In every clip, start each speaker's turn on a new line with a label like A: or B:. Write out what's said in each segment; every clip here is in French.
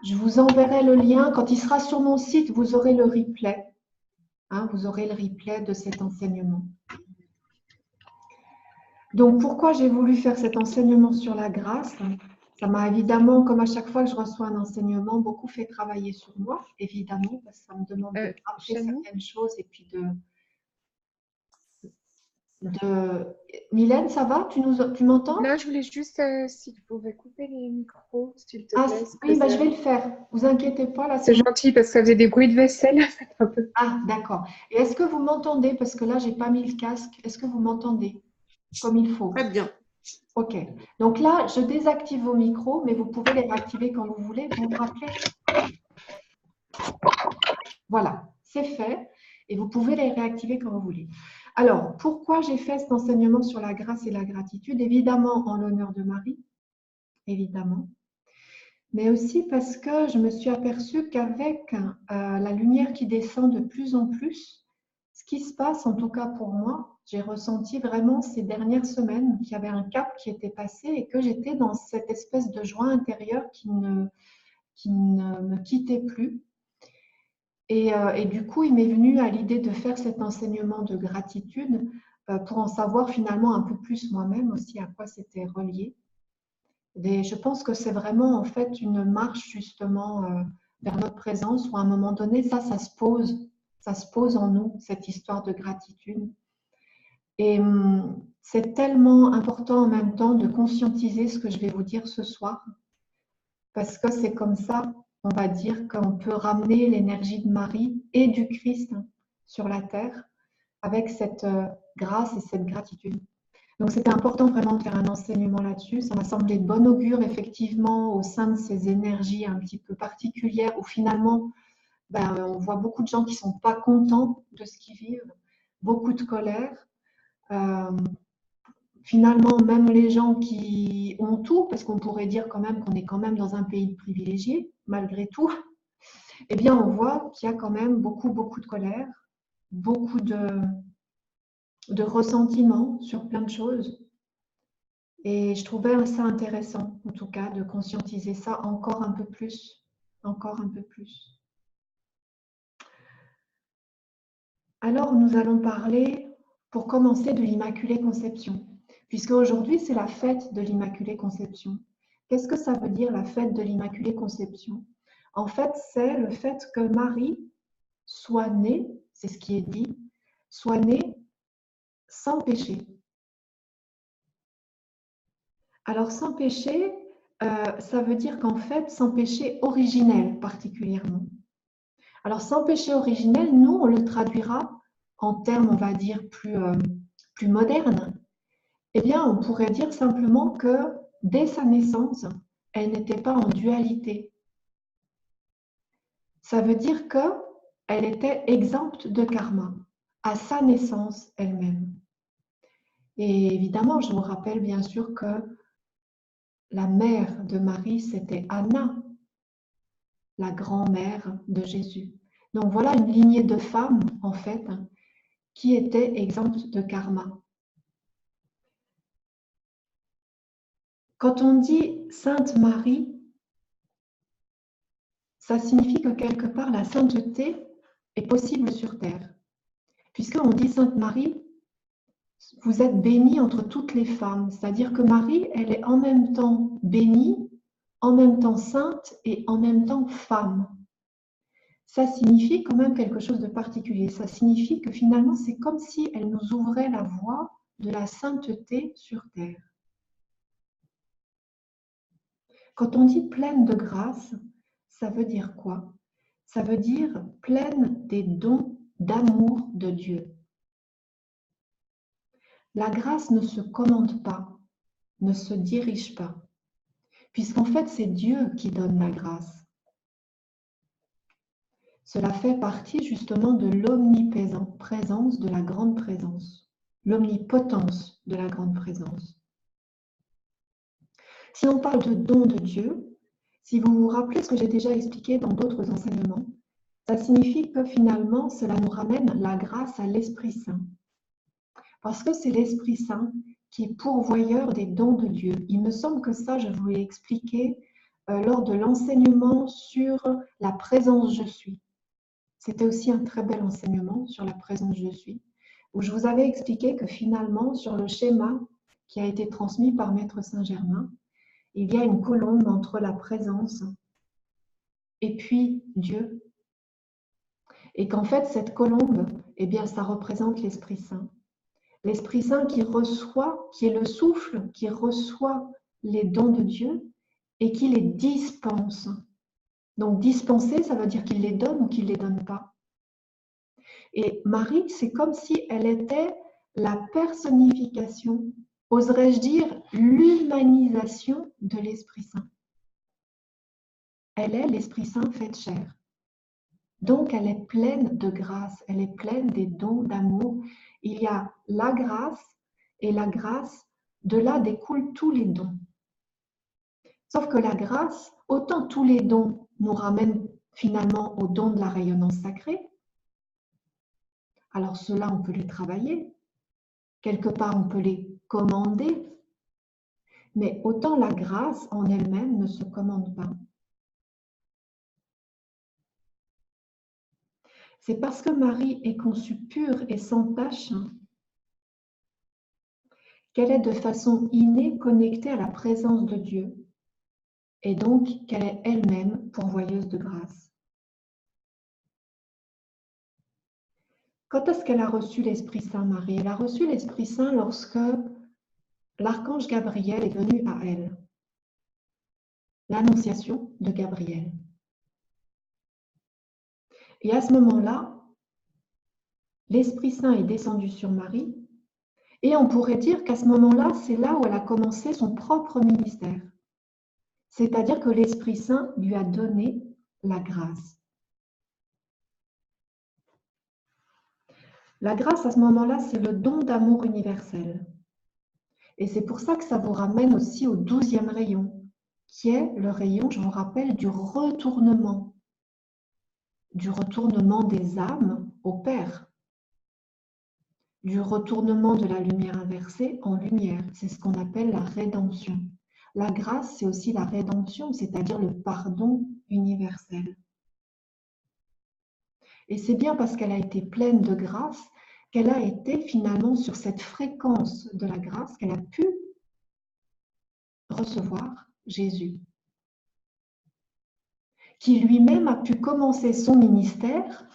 A: Je vous enverrai le lien. Quand il sera sur mon site, vous aurez le replay. Hein, vous aurez le replay de cet enseignement. Donc, pourquoi j'ai voulu faire cet enseignement sur la grâce? Ça m'a évidemment, comme à chaque fois que je reçois un enseignement, beaucoup fait travailler sur moi, évidemment, parce que ça me demande de rappeler
B: Chani,
A: certaines choses et puis Mylène, ça va? Tu m'entends?
B: là, je voulais juste si tu pouvais couper les micros, s'il te
A: Ah,
B: plaît.
A: oui, bah, je vais le faire. Vous inquiétez pas, là,
B: C'est
A: c'est bon.
B: gentil parce que ça faisait des bruits de vaisselle. Ça fait un peu.
A: Ah, d'accord. Et est-ce que vous m'entendez? Parce que là, j'ai pas mis le casque. Est-ce que vous m'entendez comme il faut?
C: Très bien.
A: Ok. Donc là, je désactive vos micros, mais vous pouvez les réactiver quand vous voulez. Vous me rappelez? Voilà, c'est fait. Et vous pouvez les réactiver quand vous voulez. Alors, pourquoi j'ai fait cet enseignement sur la grâce et la gratitude? Évidemment, en l'honneur de Marie, évidemment. Mais aussi parce que je me suis aperçue qu'avec la lumière qui descend de plus en plus, ce qui se passe, en tout cas pour moi, j'ai ressenti vraiment ces dernières semaines qu'il y avait un cap qui était passé et que j'étais dans cette espèce de joie intérieure qui ne me quittait plus. Et du coup, il m'est venu à l'idée de faire cet enseignement de gratitude pour en savoir finalement un peu plus moi-même aussi à quoi c'était relié. Et je pense que c'est vraiment en fait une marche justement vers notre présence où à un moment donné, ça se pose en nous, cette histoire de gratitude. Et c'est tellement important en même temps de conscientiser ce que je vais vous dire ce soir, parce que c'est comme ça, on va dire, qu'on peut ramener l'énergie de Marie et du Christ sur la terre avec cette grâce et cette gratitude. Donc, c'était important vraiment de faire un enseignement là-dessus. Ça m'a semblé de bon augure, effectivement, au sein de ces énergies un petit peu particulières où finalement, on voit beaucoup de gens qui ne sont pas contents de ce qu'ils vivent, beaucoup de colère. Finalement, même les gens qui ont tout, parce qu'on pourrait dire quand même qu'on est quand même dans un pays privilégié, malgré tout, eh bien, on voit qu'il y a quand même beaucoup, beaucoup de colère, beaucoup de ressentiment sur plein de choses. Et je trouvais ça intéressant, en tout cas, de conscientiser ça encore un peu plus. Encore un peu plus. Alors, nous allons parler, pour commencer, de l'Immaculée Conception, puisque aujourd'hui, c'est la fête de l'Immaculée Conception. Qu'est-ce que ça veut dire, la fête de l'Immaculée Conception? En fait, c'est le fait que Marie soit née, c'est ce qui est dit, soit née sans péché. Alors, sans péché, ça veut dire qu'en fait, sans péché originel particulièrement. Alors, sans péché originel, nous, on le traduira en termes, on va dire, plus modernes. Eh bien, on pourrait dire simplement que dès sa naissance, elle n'était pas en dualité. Ça veut dire qu'elle était exempte de karma à sa naissance elle-même. Et évidemment, je vous rappelle bien sûr que la mère de Marie, c'était Anna, la grand-mère de Jésus. Donc voilà une lignée de femmes, en fait, qui étaient exemptes de karma. Quand on dit Sainte Marie, ça signifie que quelque part la sainteté est possible sur terre. Puisqu'on dit Sainte Marie, vous êtes bénie entre toutes les femmes. C'est-à-dire que Marie, elle est en même temps bénie, en même temps sainte et en même temps femme. Ça signifie quand même quelque chose de particulier. Ça signifie que finalement, c'est comme si elle nous ouvrait la voie de la sainteté sur terre. Quand on dit pleine de grâce, ça veut dire quoi? Ça veut dire pleine des dons d'amour de Dieu. La grâce ne se commande pas, ne se dirige pas, puisqu'en fait, c'est Dieu qui donne la grâce. Cela fait partie justement de l'omniprésence de la grande présence, l'omnipotence de la grande présence. Si on parle de dons de Dieu, si vous vous rappelez ce que j'ai déjà expliqué dans d'autres enseignements, ça signifie que finalement, cela nous ramène la grâce à l'Esprit Saint. Parce que c'est l'Esprit Saint qui est pourvoyeur des dons de Dieu. Il me semble que ça, je vous l'ai expliqué lors de l'enseignement sur la présence je suis. C'était aussi un très bel enseignement sur la présence je suis, où je vous avais expliqué que finalement, sur le schéma qui a été transmis par Maître Saint-Germain, il y a une colombe entre la présence et puis Dieu. Et qu'en fait, cette colombe, eh bien, ça représente l'Esprit Saint. L'Esprit Saint qui reçoit, qui est le souffle, qui reçoit les dons de Dieu et qui les dispense. Donc, dispenser, ça veut dire qu'il les donne ou qu'il ne les donne pas. Et Marie, c'est comme si elle était la personnification, oserais-je dire, l'humanisation de l'Esprit Saint. Elle est l'Esprit Saint fait chair. Donc, elle est pleine de grâce, elle est pleine des dons d'amour. Il y a la grâce, et la grâce, de là découlent tous les dons. Sauf que la grâce, autant tous les dons nous ramènent finalement au don de la rayonnance sacrée, alors ceux-là, on peut les travailler. Quelque part, on peut les commander. Mais autant la grâce en elle-même ne se commande pas. C'est parce que Marie est conçue pure et sans tache qu'elle est de façon innée connectée à la présence de Dieu et donc qu'elle est elle-même pourvoyeuse de grâce. Quand est-ce qu'elle a reçu l'Esprit Saint, Marie? Elle a reçu l'Esprit Saint lorsque l'archange Gabriel est venu à elle. L'annonciation de Gabriel. Et à ce moment-là, l'Esprit Saint est descendu sur Marie. Et on pourrait dire qu'à ce moment-là, c'est là où elle a commencé son propre ministère. C'est-à-dire que l'Esprit Saint lui a donné la grâce. La grâce, à ce moment-là, c'est le don d'amour universel. Et c'est pour ça que ça vous ramène aussi au 12e rayon, qui est le rayon, je vous rappelle, du retournement des âmes au Père, du retournement de la lumière inversée en lumière. C'est ce qu'on appelle la rédemption. La grâce, c'est aussi la rédemption, c'est-à-dire le pardon universel. Et c'est bien parce qu'elle a été pleine de grâce qu'elle a été finalement sur cette fréquence de la grâce qu'elle a pu recevoir Jésus, qui lui-même a pu commencer son ministère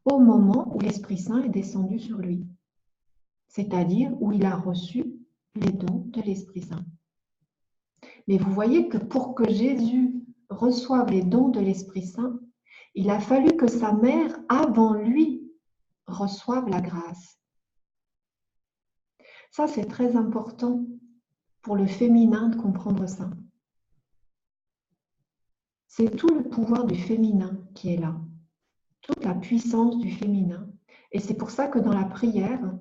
A: au moment où l'Esprit Saint est descendu sur lui, c'est-à-dire où il a reçu les dons de l'Esprit Saint. Mais vous voyez que pour que Jésus reçoive les dons de l'Esprit Saint, il a fallu que sa mère, avant lui, reçoive la grâce. Ça, c'est très important pour le féminin de comprendre ça. C'est tout le pouvoir du féminin qui est là, toute la puissance du féminin. Et c'est pour ça que dans la prière,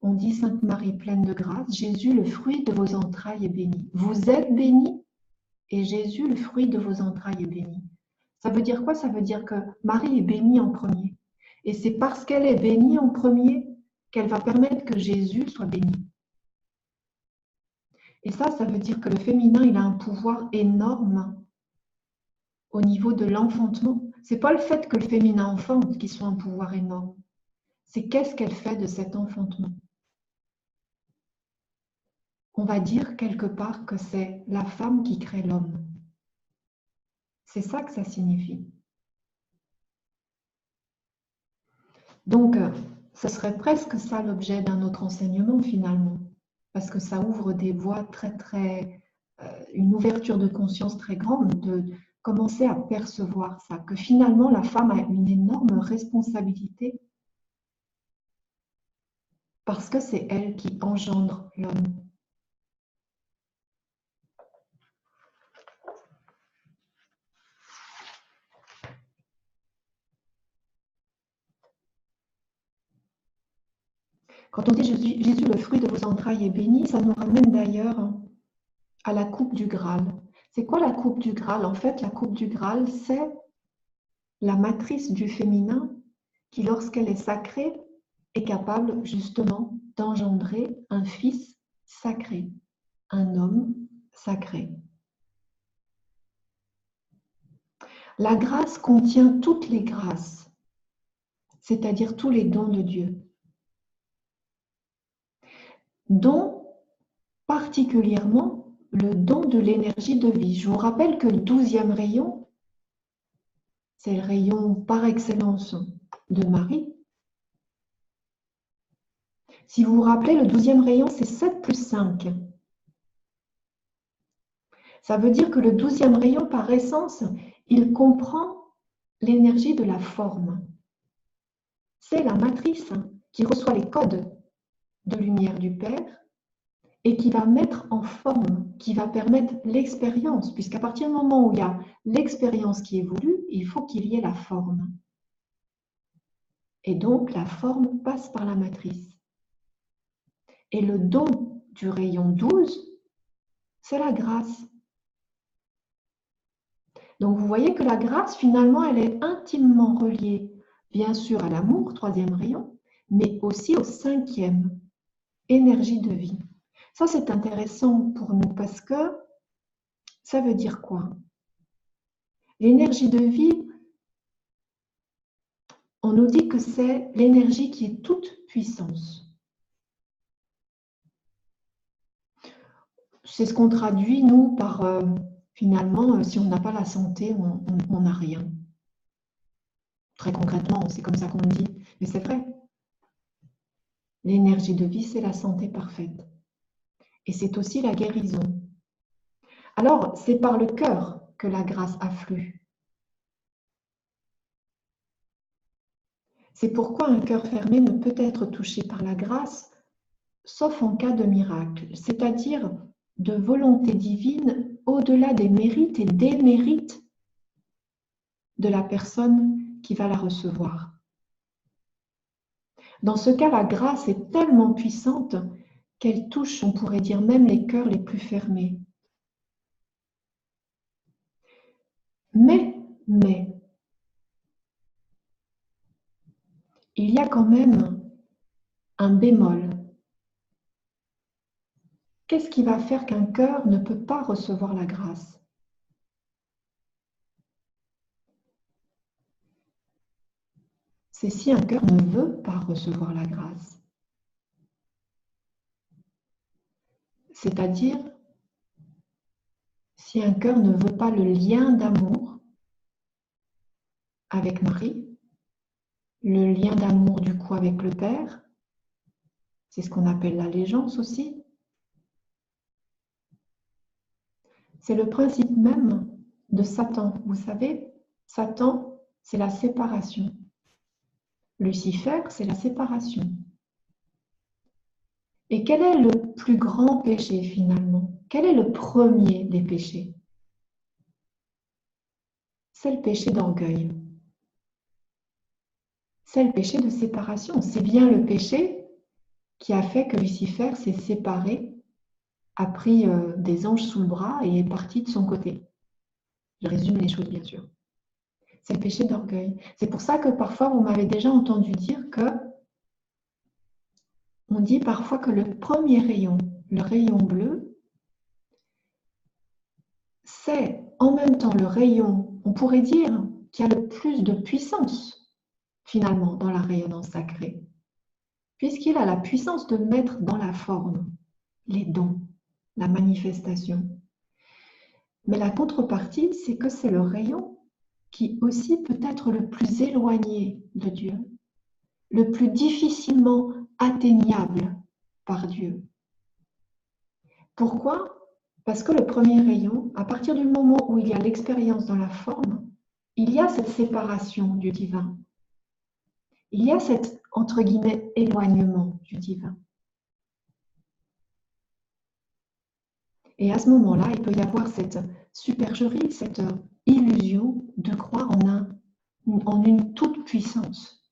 A: on dit Sainte Marie pleine de grâce, Jésus, le fruit de vos entrailles est béni. Vous êtes bénie et Jésus, le fruit de vos entrailles est béni. Ça veut dire quoi? Ça veut dire que Marie est bénie en premier. Et c'est parce qu'elle est bénie en premier qu'elle va permettre que Jésus soit béni. Et ça veut dire que le féminin, il a un pouvoir énorme au niveau de l'enfantement. Ce n'est pas le fait que le féminin enfante qui soit un pouvoir énorme. C'est qu'est-ce qu'elle fait de cet enfantement. On va dire quelque part que c'est la femme qui crée l'homme. C'est ça que ça signifie. Donc, ce serait presque ça l'objet d'un autre enseignement finalement, parce que ça ouvre des voies une ouverture de conscience très grande de commencer à percevoir ça, que finalement la femme a une énorme responsabilité parce que c'est elle qui engendre l'homme. Quand on dit Jésus, le fruit de vos entrailles est béni, ça nous ramène d'ailleurs à la coupe du Graal. C'est quoi la coupe du Graal? En fait, la coupe du Graal, c'est la matrice du féminin qui, lorsqu'elle est sacrée, est capable justement d'engendrer un fils sacré, un homme sacré. La grâce contient toutes les grâces, c'est-à-dire tous les dons de Dieu, dont particulièrement le don de l'énergie de vie. Je vous rappelle que le 12e rayon, c'est le rayon par excellence de Marie. Si vous vous rappelez, le 12e rayon, c'est 7 plus 5. Ça veut dire que le 12e rayon, par essence, il comprend l'énergie de la forme. C'est la matrice qui reçoit les codes de lumière du Père et qui va mettre en forme, qui va permettre l'expérience, puisqu'à partir du moment où il y a l'expérience qui évolue, il faut qu'il y ait la forme. Et donc, la forme passe par la matrice. Et le don du rayon 12, c'est la grâce. Donc, vous voyez que la grâce, finalement, elle est intimement reliée, bien sûr, à l'amour, 3e rayon, mais aussi au 5e, énergie de vie. Ça, c'est intéressant pour nous parce que ça veut dire quoi? L'énergie de vie, on nous dit que c'est l'énergie qui est toute puissance. C'est ce qu'on traduit, nous, par finalement, si on n'a pas la santé, on n'a rien. Très concrètement, c'est comme ça qu'on le dit. Mais c'est vrai. L'énergie de vie, c'est la santé parfaite. Et c'est aussi la guérison. Alors, c'est par le cœur que la grâce afflue. C'est pourquoi un cœur fermé ne peut être touché par la grâce, sauf en cas de miracle, c'est-à-dire de volonté divine au-delà des mérites et des mérites de la personne qui va la recevoir. Dans ce cas, la grâce est tellement puissante qu'elle touche, on pourrait dire, même les cœurs les plus fermés. Mais, il y a quand même un bémol. Qu'est-ce qui va faire qu'un cœur ne peut pas recevoir la grâce? C'est si un cœur ne veut pas recevoir la grâce. C'est-à-dire, si un cœur ne veut pas le lien d'amour avec Marie, le lien d'amour du coup avec le Père, c'est ce qu'on appelle l'allégeance aussi. C'est le principe même de Satan. Vous savez, Satan, c'est la séparation. Lucifer, c'est la séparation. Et quel est le plus grand péché finalement? Quel est le premier des péchés? C'est le péché d'orgueil. C'est le péché de séparation. C'est bien le péché qui a fait que Lucifer s'est séparé, a pris des anges sous le bras et est parti de son côté. Je résume les choses bien sûr. C'est le péché d'orgueil. C'est pour ça que parfois vous m'avez déjà entendu dire que on dit parfois que le premier rayon, le rayon bleu, c'est en même temps le rayon, on pourrait dire, qui a le plus de puissance finalement dans la rayonnance sacrée, puisqu'il a la puissance de mettre dans la forme les dons, la manifestation. Mais la contrepartie, c'est que c'est le rayon qui aussi peut être le plus éloigné de Dieu, le plus difficilement atteignable par Dieu. Pourquoi? Parce que le premier rayon, à partir du moment où il y a l'expérience dans la forme, il y a cette séparation du divin. Il y a cet, entre guillemets, éloignement du divin. Et à ce moment-là, il peut y avoir cette supercherie, cette illusion de croire en une toute-puissance.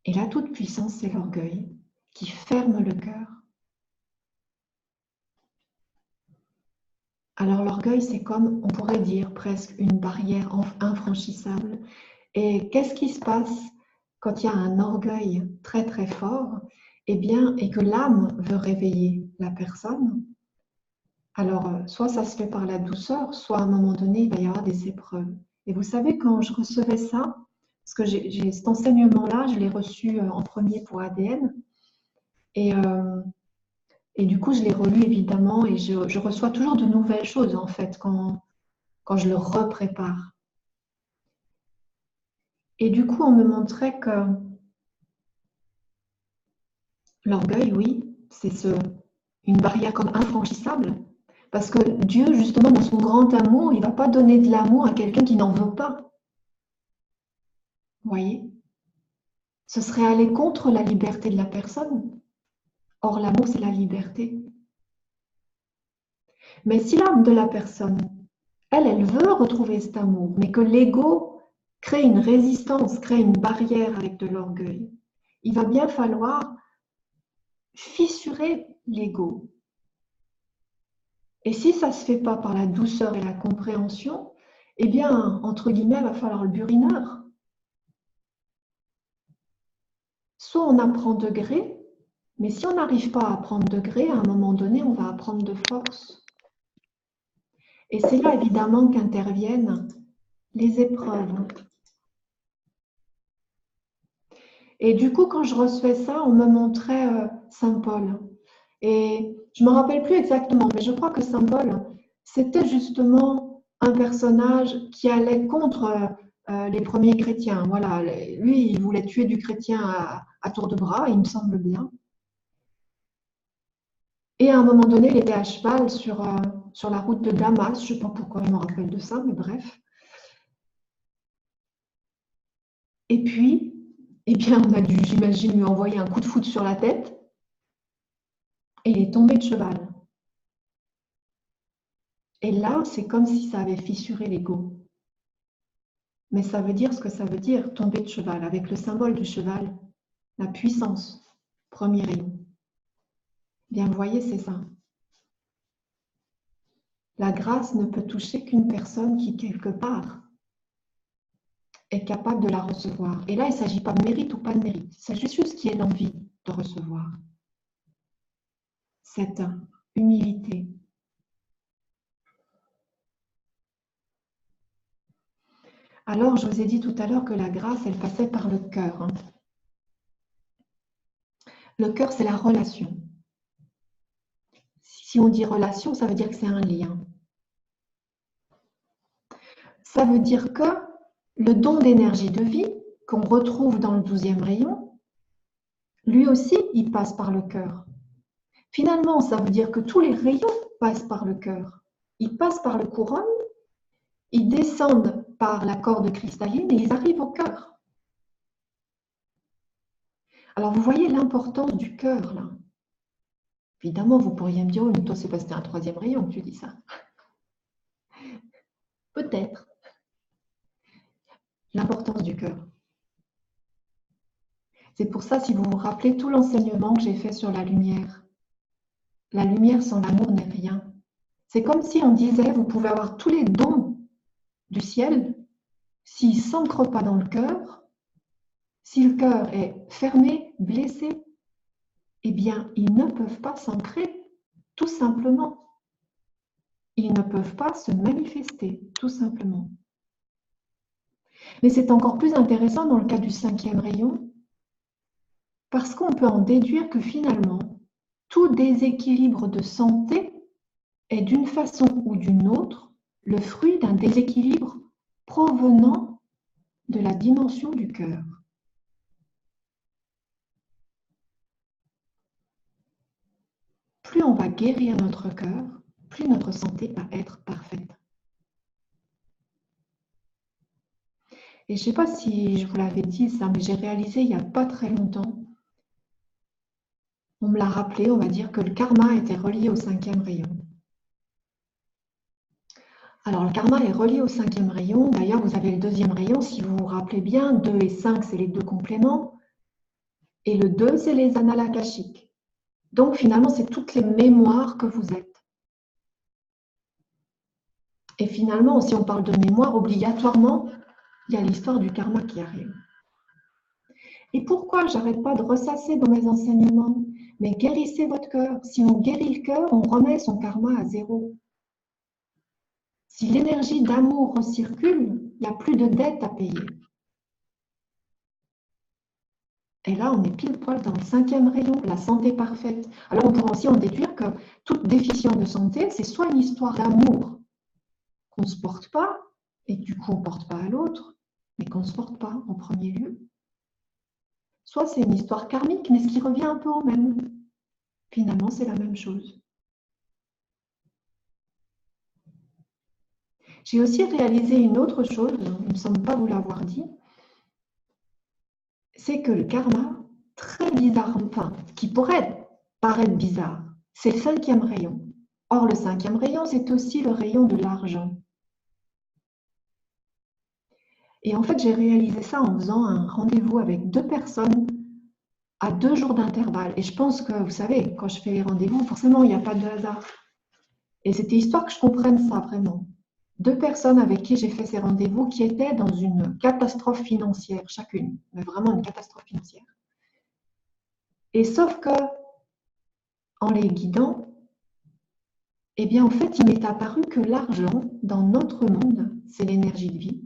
A: Et la toute-puissance, c'est l'orgueil qui ferme le cœur. Alors l'orgueil, c'est comme, on pourrait dire, presque une barrière infranchissable. Et qu'est-ce qui se passe quand il y a un orgueil très très fort, eh bien, et que l'âme veut réveiller la personne? Alors, soit ça se fait par la douceur, soit à un moment donné, il va y avoir des épreuves. Et vous savez, quand je recevais ça, parce que j'ai cet enseignement-là, je l'ai reçu en premier pour ADN, et, euh, et du coup, je l'ai relu évidemment, et je reçois toujours de nouvelles choses en fait quand je le reprépare. Et du coup, on me montrait que l'orgueil, oui, une barrière comme infranchissable. Parce que Dieu, justement, dans son grand amour, il ne va pas donner de l'amour à quelqu'un qui n'en veut pas. Vous voyez? Ce serait aller contre la liberté de la personne. Or, l'amour, c'est la liberté. Mais si l'âme de la personne, elle veut retrouver cet amour, mais que l'ego crée une résistance, crée une barrière avec de l'orgueil, il va bien falloir fissurer l'ego. Et si ça ne se fait pas par la douceur et la compréhension, eh bien, entre guillemets, il va falloir le burineur. Soit on apprend de gré, mais si on n'arrive pas à apprendre de gré, à un moment donné, on va apprendre de force. Et c'est là, évidemment, qu'interviennent les épreuves. Et du coup, quand je recevais ça, on me montrait Saint Paul. Et je ne me rappelle plus exactement, mais je crois que Saint Paul, c'était justement un personnage qui allait contre les premiers chrétiens. Voilà, lui, il voulait tuer du chrétien à tour de bras, il me semble bien. Et à un moment donné, il était à cheval sur la route de Damas. Je ne sais pas pourquoi je me rappelle de ça, mais bref. Et puis, eh bien, on a dû, j'imagine, lui envoyer un coup de foudre sur la tête. Et il est tombé de cheval. Et là, c'est comme si ça avait fissuré l'ego. Mais ça veut dire ce que ça veut dire, tomber de cheval, avec le symbole du cheval, la puissance, premier rayon. Bien, vous voyez, c'est ça. La grâce ne peut toucher qu'une personne qui, quelque part, est capable de la recevoir. Et là, il ne s'agit pas de mérite ou pas de mérite. Il s'agit juste qu'il y ait l'envie de recevoir. Cette humilité. Alors, je vous ai dit tout à l'heure que la grâce, elle passait par le cœur. Le cœur, c'est la relation. Si on dit relation, ça veut dire que c'est un lien. Ça veut dire que le don d'énergie de vie qu'on retrouve dans le 12e rayon, lui aussi, il passe par le cœur. Finalement, ça veut dire que tous les rayons passent par le cœur. Ils passent par le couronne, ils descendent par la corde cristalline et ils arrivent au cœur. Alors, vous voyez l'importance du cœur, là. Évidemment, vous pourriez me dire, oui, mais toi, c'est parce que c'est un 3e rayon que tu dis ça. Peut-être. L'importance du cœur. C'est pour ça, si vous vous rappelez tout l'enseignement que j'ai fait sur la lumière sans l'amour n'est rien. C'est comme si on disait, vous pouvez avoir tous les dons du ciel, s'ils ne s'ancrent pas dans le cœur, si le cœur est fermé, blessé, eh bien, ils ne peuvent pas s'ancrer, tout simplement. Ils ne peuvent pas se manifester, tout simplement. Mais c'est encore plus intéressant dans le cas du 5e rayon, parce qu'on peut en déduire que finalement, tout déséquilibre de santé est d'une façon ou d'une autre le fruit d'un déséquilibre provenant de la dimension du cœur. Plus on va guérir notre cœur, plus notre santé va être parfaite. Et je ne sais pas si je vous l'avais dit ça, mais j'ai réalisé il n'y a pas très longtemps, on me l'a rappelé, on va dire que le karma était relié au 5e rayon. Alors, le karma est relié au 5e rayon. D'ailleurs, vous avez le 2e rayon, si vous vous rappelez bien, 2 et 5, c'est les 2 compléments. Et le 2, c'est les annales akashiques. Donc, finalement, c'est toutes les mémoires que vous êtes. Et finalement, si on parle de mémoire, obligatoirement, il y a l'histoire du karma qui arrive. Et pourquoi j'arrête pas de ressasser dans mes enseignements? mais guérissez votre cœur. Si on guérit le cœur, on remet son karma à zéro. Si l'énergie d'amour recircule, il n'y a plus de dettes à payer. Et là, on est pile poil dans le 5e rayon, la santé parfaite. Alors, on pourrait aussi en déduire que toute déficience de santé, c'est soit une histoire d'amour qu'on ne se porte pas, et du coup, on ne porte pas à l'autre, mais qu'on ne se porte pas en premier lieu. Soit c'est une histoire karmique, mais ce qui revient un peu au même. Finalement, c'est la même chose. J'ai aussi réalisé une autre chose, il ne me semble pas vous l'avoir dit, c'est que le karma, très bizarre, enfin, qui pourrait paraître bizarre, c'est le 5e rayon. Or, le 5e rayon, c'est aussi le rayon de l'argent. Et en fait, j'ai réalisé ça en faisant un rendez-vous avec 2 personnes à 2 jours d'intervalle. Et je pense que, vous savez, quand je fais les rendez-vous, forcément, il n'y a pas de hasard. Et c'était histoire que je comprenne ça vraiment. 2 personnes avec qui j'ai fait ces rendez-vous qui étaient dans une catastrophe financière, chacune, mais vraiment une catastrophe financière. Et sauf que, en les guidant, eh bien, en fait, il m'est apparu que l'argent, dans notre monde, c'est l'énergie de vie.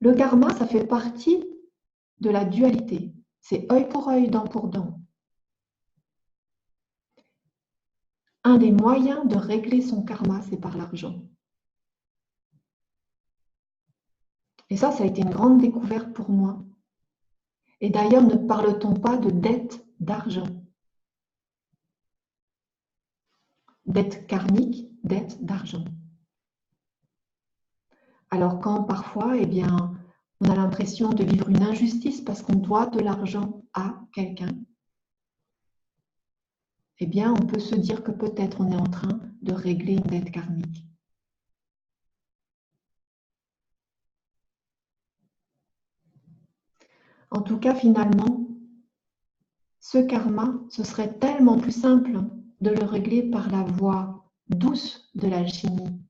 A: Le karma, ça fait partie de la dualité. C'est œil pour œil, dent pour dent. Un des moyens de régler son karma, c'est par l'argent. Et ça a été une grande découverte pour moi. Et d'ailleurs, ne parle-t-on pas de dette d'argent? Dette karmique, dette d'argent. Alors quand parfois, eh bien, on a l'impression de vivre une injustice parce qu'on doit de l'argent à quelqu'un, eh bien, on peut se dire que peut-être on est en train de régler une dette karmique. En tout cas, finalement, ce karma, ce serait tellement plus simple de le régler par la voie douce de l'alchimie,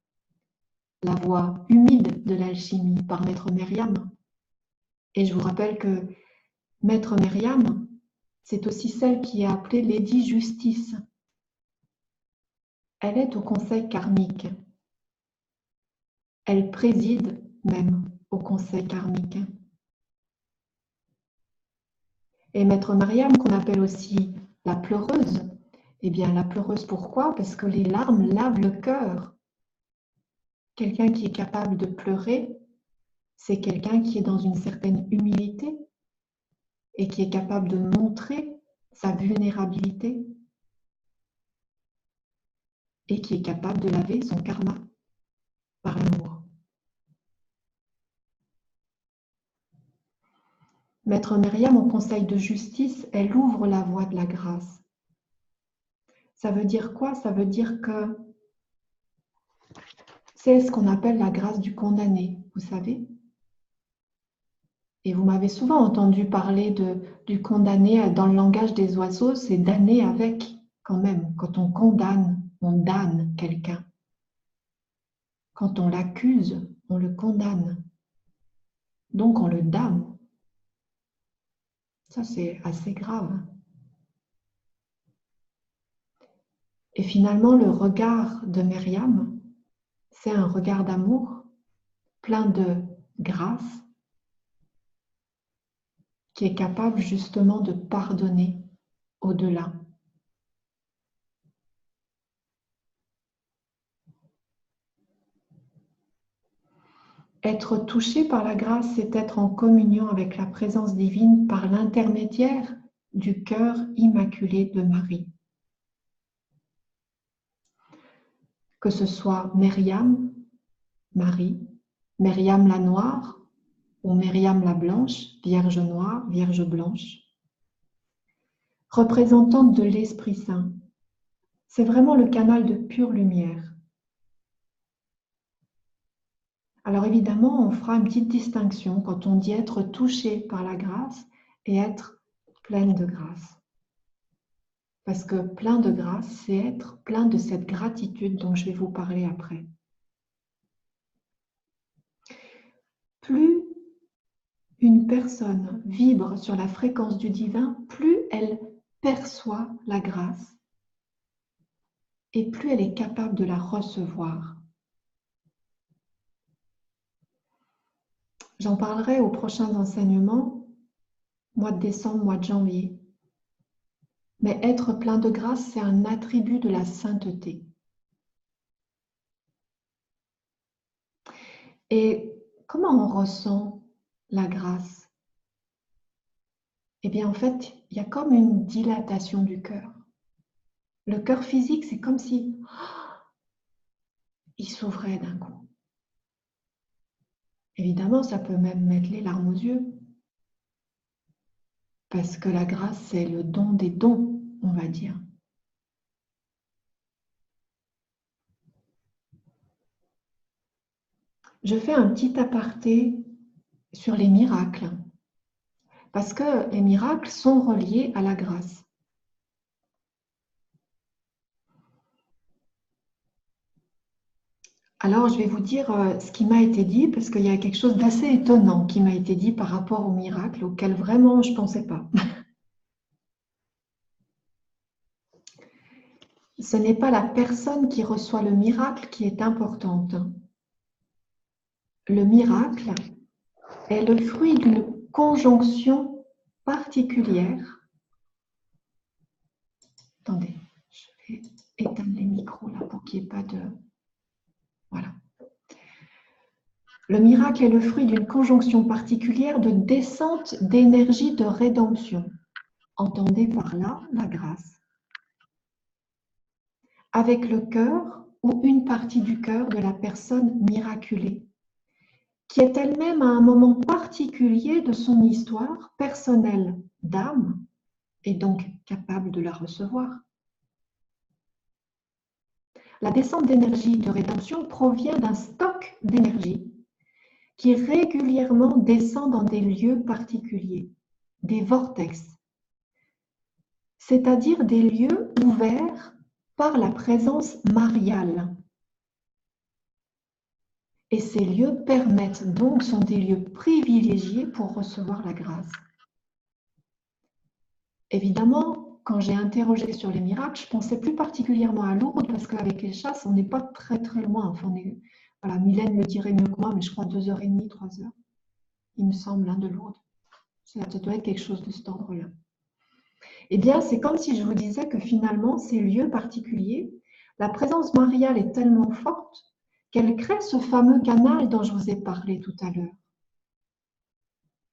A: la voie humide de l'alchimie par Maître Myriam. Et je vous rappelle que Maître Myriam, c'est aussi celle qui est appelée Lady Justice. Elle est au conseil karmique. Elle préside même au conseil karmique. Et Maître Myriam, qu'on appelle aussi la pleureuse, eh bien la pleureuse pourquoi? Parce que les larmes lavent le cœur. Quelqu'un qui est capable de pleurer, c'est quelqu'un qui est dans une certaine humilité et qui est capable de montrer sa vulnérabilité et qui est capable de laver son karma par l'amour. Maître Myriam, au conseil de justice, elle ouvre la voie de la grâce. Ça veut dire quoi? Ça veut dire que c'est ce qu'on appelle la grâce du condamné, vous savez? Et vous m'avez souvent entendu parler du condamné dans le langage des oiseaux, c'est damner avec quand même. Quand on condamne, on damne quelqu'un. Quand on l'accuse, on le condamne. Donc on le damne. Ça, c'est assez grave. Et finalement, le regard de Myriam, c'est un regard d'amour, plein de grâce, qui est capable justement de pardonner au-delà. Être touché par la grâce, c'est être en communion avec la présence divine par l'intermédiaire du cœur immaculé de Marie. Que ce soit Myriam, Marie, Myriam la noire ou Myriam la blanche, Vierge noire, Vierge blanche, représentante de l'Esprit Saint. C'est vraiment le canal de pure lumière. Alors évidemment, on fera une petite distinction quand on dit être touché par la grâce et être pleine de grâce. Parce que plein de grâce, c'est être plein de cette gratitude dont je vais vous parler après. Plus une personne vibre sur la fréquence du divin, plus elle perçoit la grâce et plus elle est capable de la recevoir. J'en parlerai aux prochains enseignements, mois de décembre, mois de janvier. Mais être plein de grâce, c'est un attribut de la sainteté. Et comment on ressent la grâce? Eh bien, en fait, il y a comme une dilatation du cœur. Le cœur physique, c'est comme si il s'ouvrait d'un coup. Évidemment, ça peut même mettre les larmes aux yeux. Parce que la grâce, c'est le don des dons, on va dire. Je fais un petit aparté sur les miracles. Parce que les miracles sont reliés à la grâce. Alors, je vais vous dire ce qui m'a été dit, parce qu'il y a quelque chose d'assez étonnant qui m'a été dit par rapport au miracle, auquel vraiment je ne pensais pas. Ce n'est pas la personne qui reçoit le miracle qui est importante. Le miracle est le fruit d'une conjonction particulière. Attendez, je vais éteindre les micros là pour qu'il n'y ait pas de... Voilà. Le miracle est le fruit d'une conjonction particulière de descente d'énergie de rédemption. Entendez par là la grâce. Avec le cœur ou une partie du cœur de la personne miraculée, qui est elle-même à un moment particulier de son histoire personnelle d'âme et donc capable de la recevoir. La descente d'énergie de rédemption provient d'un stock d'énergie qui régulièrement descend dans des lieux particuliers, des vortex, c'est-à-dire des lieux ouverts par la présence mariale. Et ces lieux permettent donc, sont des lieux privilégiés pour recevoir la grâce. Évidemment, quand j'ai interrogé sur les miracles, je pensais plus particulièrement à Lourdes parce qu'avec les chasses, on n'est pas très très loin. Enfin, voilà, Mylène le dirait mieux que moi, mais je crois 2h30, 3h. Il me semble, de Lourdes. Ça doit être quelque chose de cet ordre-là. Eh bien, c'est comme si je vous disais que finalement, ces lieux particuliers, la présence mariale est tellement forte qu'elle crée ce fameux canal dont je vous ai parlé tout à l'heure.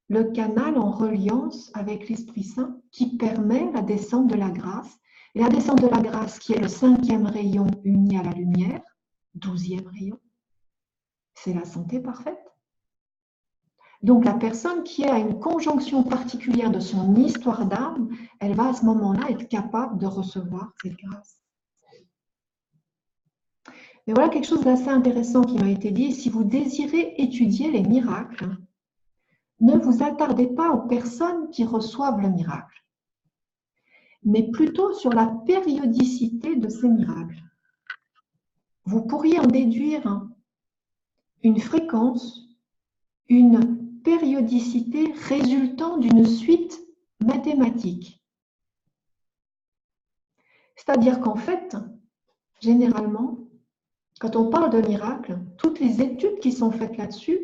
A: Le canal en reliance avec l'Esprit Saint qui permet la descente de la grâce. Et la descente de la grâce qui est le 5e rayon uni à la lumière, 12e rayon, c'est la santé parfaite. Donc la personne qui est à une conjonction particulière de son histoire d'âme, elle va à ce moment-là être capable de recevoir cette grâce. Mais voilà quelque chose d'assez intéressant qui m'a été dit. Si vous désirez étudier les miracles, ne vous attardez pas aux personnes qui reçoivent le miracle, mais plutôt sur la périodicité de ces miracles. Vous pourriez en déduire une fréquence, une périodicité résultant d'une suite mathématique. C'est-à-dire qu'en fait, généralement, quand on parle de miracle, toutes les études qui sont faites là-dessus,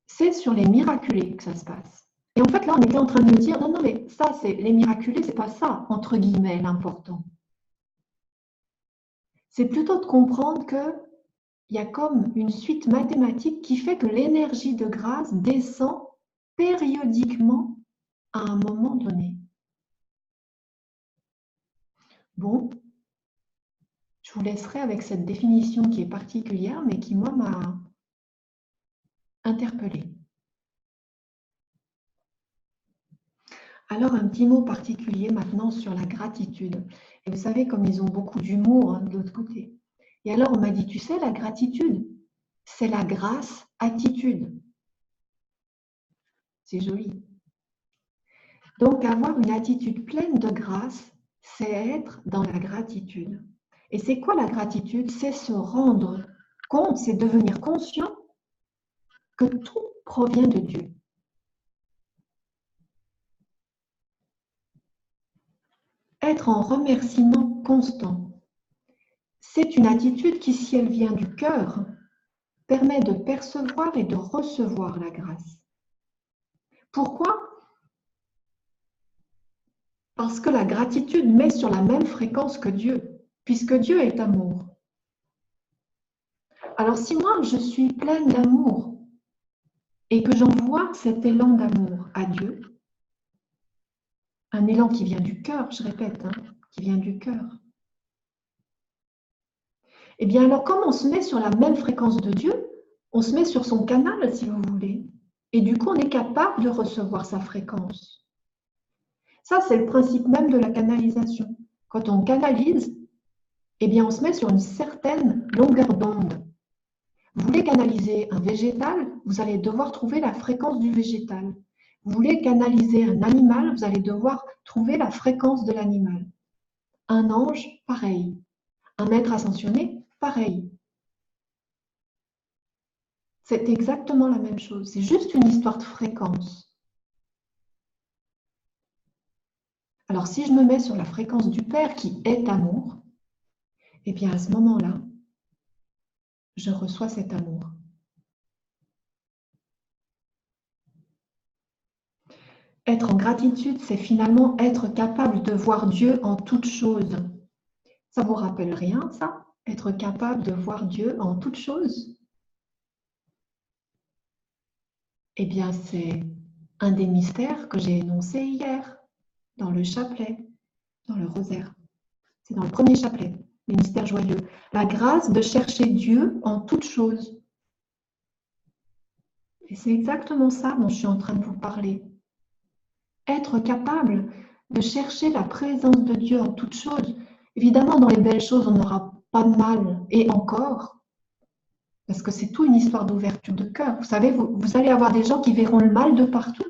A: c'est sur les miraculés que ça se passe. Et en fait, là, on était en train de me dire, non, mais ça, c'est les miraculés, c'est pas ça, entre guillemets, l'important. C'est plutôt de comprendre qu'il y a comme une suite mathématique qui fait que l'énergie de grâce descend périodiquement à un moment donné. Bon, je vous laisserai avec cette définition qui est particulière, mais qui, moi, m'a interpellée. Alors, un petit mot particulier maintenant sur la gratitude. Et vous savez, comme ils ont beaucoup d'humour de l'autre côté. Et alors, on m'a dit, tu sais, la gratitude, c'est la grâce attitude. C'est joli. Donc, avoir une attitude pleine de grâce, c'est être dans la gratitude. Et c'est quoi la gratitude? C'est se rendre compte, c'est devenir conscient que tout provient de Dieu. être en remerciement constant. C'est une attitude qui, si elle vient du cœur, permet de percevoir et de recevoir la grâce. Pourquoi? Parce que la gratitude met sur la même fréquence que Dieu, puisque Dieu est amour. Alors si moi je suis pleine d'amour et que j'envoie cet élan d'amour à Dieu, un élan qui vient du cœur, je répète, qui vient du cœur, eh bien alors comme on se met sur la même fréquence de Dieu, on se met sur son canal si vous voulez, et du coup on est capable de recevoir sa fréquence. Ça c'est le principe même de la canalisation. Quand on canalise, eh bien on se met sur une certaine longueur d'onde. Vous voulez canaliser un végétal, vous allez devoir trouver la fréquence du végétal. Vous voulez canaliser un animal, vous allez devoir trouver la fréquence de l'animal. Un ange, pareil. Un maître ascensionné, pareil. C'est exactement la même chose. C'est juste une histoire de fréquence. Alors, si je me mets sur la fréquence du Père qui est amour, eh bien, à ce moment-là, je reçois cet amour. Être en gratitude, c'est finalement être capable de voir Dieu en toutes choses. Ça vous rappelle rien, ça? Être capable de voir Dieu en toutes choses? Eh bien, c'est un des mystères que j'ai énoncé hier, dans le chapelet, dans le rosaire. C'est dans le premier chapelet, les mystères joyeux. La grâce de chercher Dieu en toutes choses. Et c'est exactement ça dont je suis en train de vous parler. Être capable de chercher la présence de Dieu en toutes choses. Évidemment, dans les belles choses, on n'aura pas de mal, et encore, parce que c'est tout une histoire d'ouverture de cœur. Vous savez, vous allez avoir des gens qui verront le mal de partout,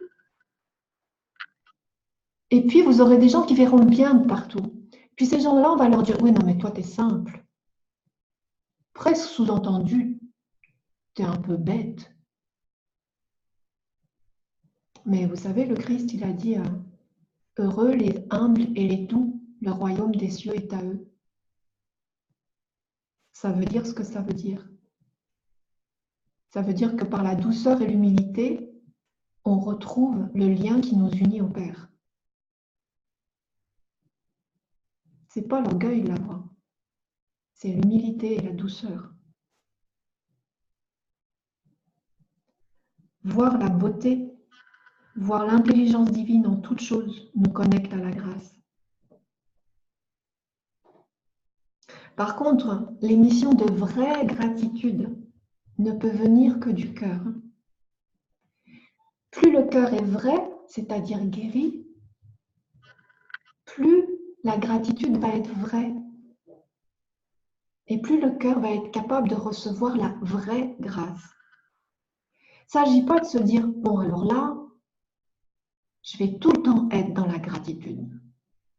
A: et puis vous aurez des gens qui verront le bien de partout. Puis ces gens-là, on va leur dire, oui, non, mais toi, t'es simple. Presque sous-entendu, t'es un peu bête. Mais vous savez, le Christ, il a dit, heureux les humbles et les doux, le royaume des cieux est à eux. Ça veut dire ce que ça veut dire. Ça veut dire que par la douceur et l'humilité, on retrouve le lien qui nous unit au Père. C'est pas l'orgueil là-bas, c'est l'humilité et la douceur. Voir la beauté, voir l'intelligence divine en toutes choses nous connecte à la grâce. Par contre, l'émission de vraie gratitude ne peut venir que du cœur. Plus le cœur est vrai, c'est-à-dire guéri, plus la gratitude va être vraie. Et plus le cœur va être capable de recevoir la vraie grâce. Il ne s'agit pas de se dire, bon alors là, je vais tout le temps être dans la gratitude.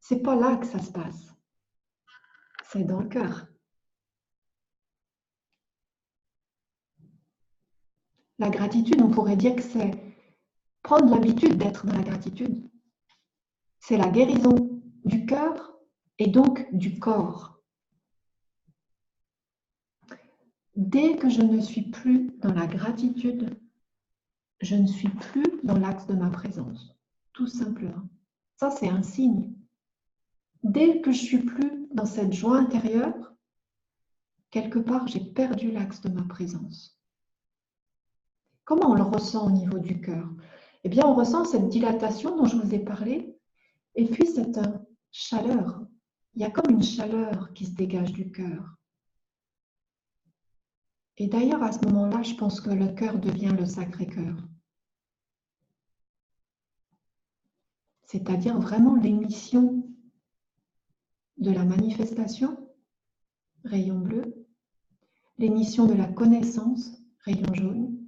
A: C'est pas là que ça se passe. C'est dans le cœur. La gratitude, on pourrait dire que c'est prendre l'habitude d'être dans la gratitude. C'est la guérison du cœur et donc du corps. Dès que je ne suis plus dans la gratitude, je ne suis plus dans l'axe de ma présence. Tout simplement. Ça, c'est un signe. Dès que je ne suis plus dans cette joie intérieure, quelque part, j'ai perdu l'axe de ma présence. Comment on le ressent au niveau du cœur? Eh bien, on ressent cette dilatation dont je vous ai parlé, et puis cette chaleur. Il y a comme une chaleur qui se dégage du cœur. Et d'ailleurs, à ce moment-là, je pense que le cœur devient le Sacré-Cœur. C'est-à-dire vraiment l'émission de la manifestation, rayon bleu, l'émission de la connaissance, rayon jaune,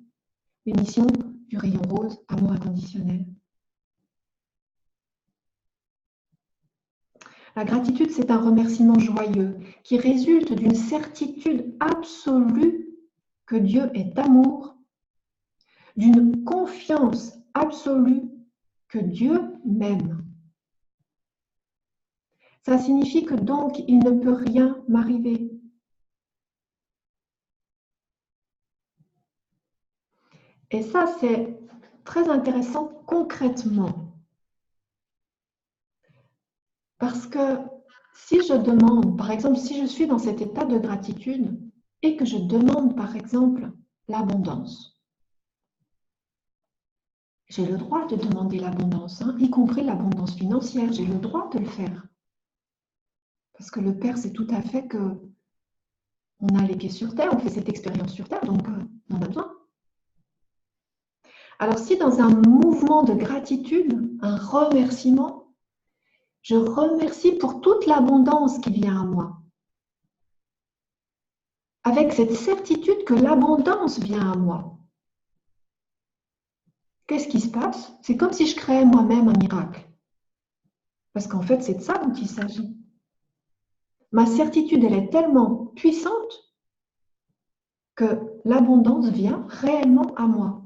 A: l'émission du rayon rose, amour inconditionnel. La gratitude, c'est un remerciement joyeux qui résulte d'une certitude absolue que Dieu est amour, d'une confiance absolue que Dieu m'aime. Ça signifie que donc, il ne peut rien m'arriver. Et ça, c'est très intéressant concrètement. Parce que si je demande, par exemple, si je suis dans cet état de gratitude et que je demande, par exemple, l'abondance, j'ai le droit de demander l'abondance, hein, y compris l'abondance financière, j'ai le droit de le faire. Parce que le Père, c'est tout à fait que on a les pieds sur terre, on fait cette expérience sur terre, donc on en a besoin. Alors si dans un mouvement de gratitude, un remerciement, je remercie pour toute l'abondance qui vient à moi, avec cette certitude que l'abondance vient à moi, qu'est-ce qui se passe? C'est comme si je créais moi-même un miracle. Parce qu'en fait, c'est de ça dont il s'agit. Ma certitude, elle est tellement puissante que l'abondance vient réellement à moi.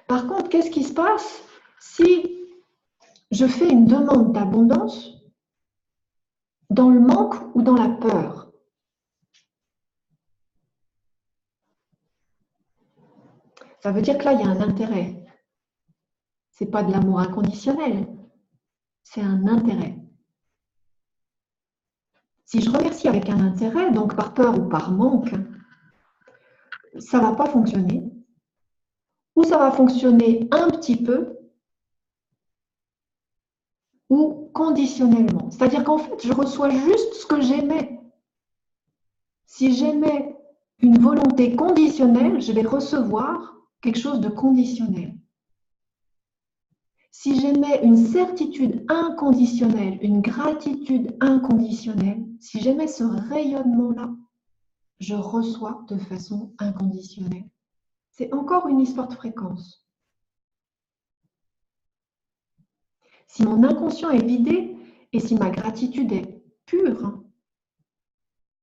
A: Par contre, qu'est-ce qui se passe si je fais une demande d'abondance dans le manque ou dans la peur? Ça veut dire que là, il y a un intérêt. Ce n'est pas de l'amour inconditionnel, c'est un intérêt. Si je remercie avec un intérêt, donc par peur ou par manque, ça ne va pas fonctionner. Ou ça va fonctionner un petit peu, ou conditionnellement. C'est-à-dire qu'en fait, je reçois juste ce que j'aimais. Si j'aimais une volonté conditionnelle, je vais recevoir quelque chose de conditionnel. Si j'aimais une certitude inconditionnelle, une gratitude inconditionnelle, si j'aimais ce rayonnement-là, je reçois de façon inconditionnelle. C'est encore une histoire de fréquence. Si mon inconscient est vidé et si ma gratitude est pure,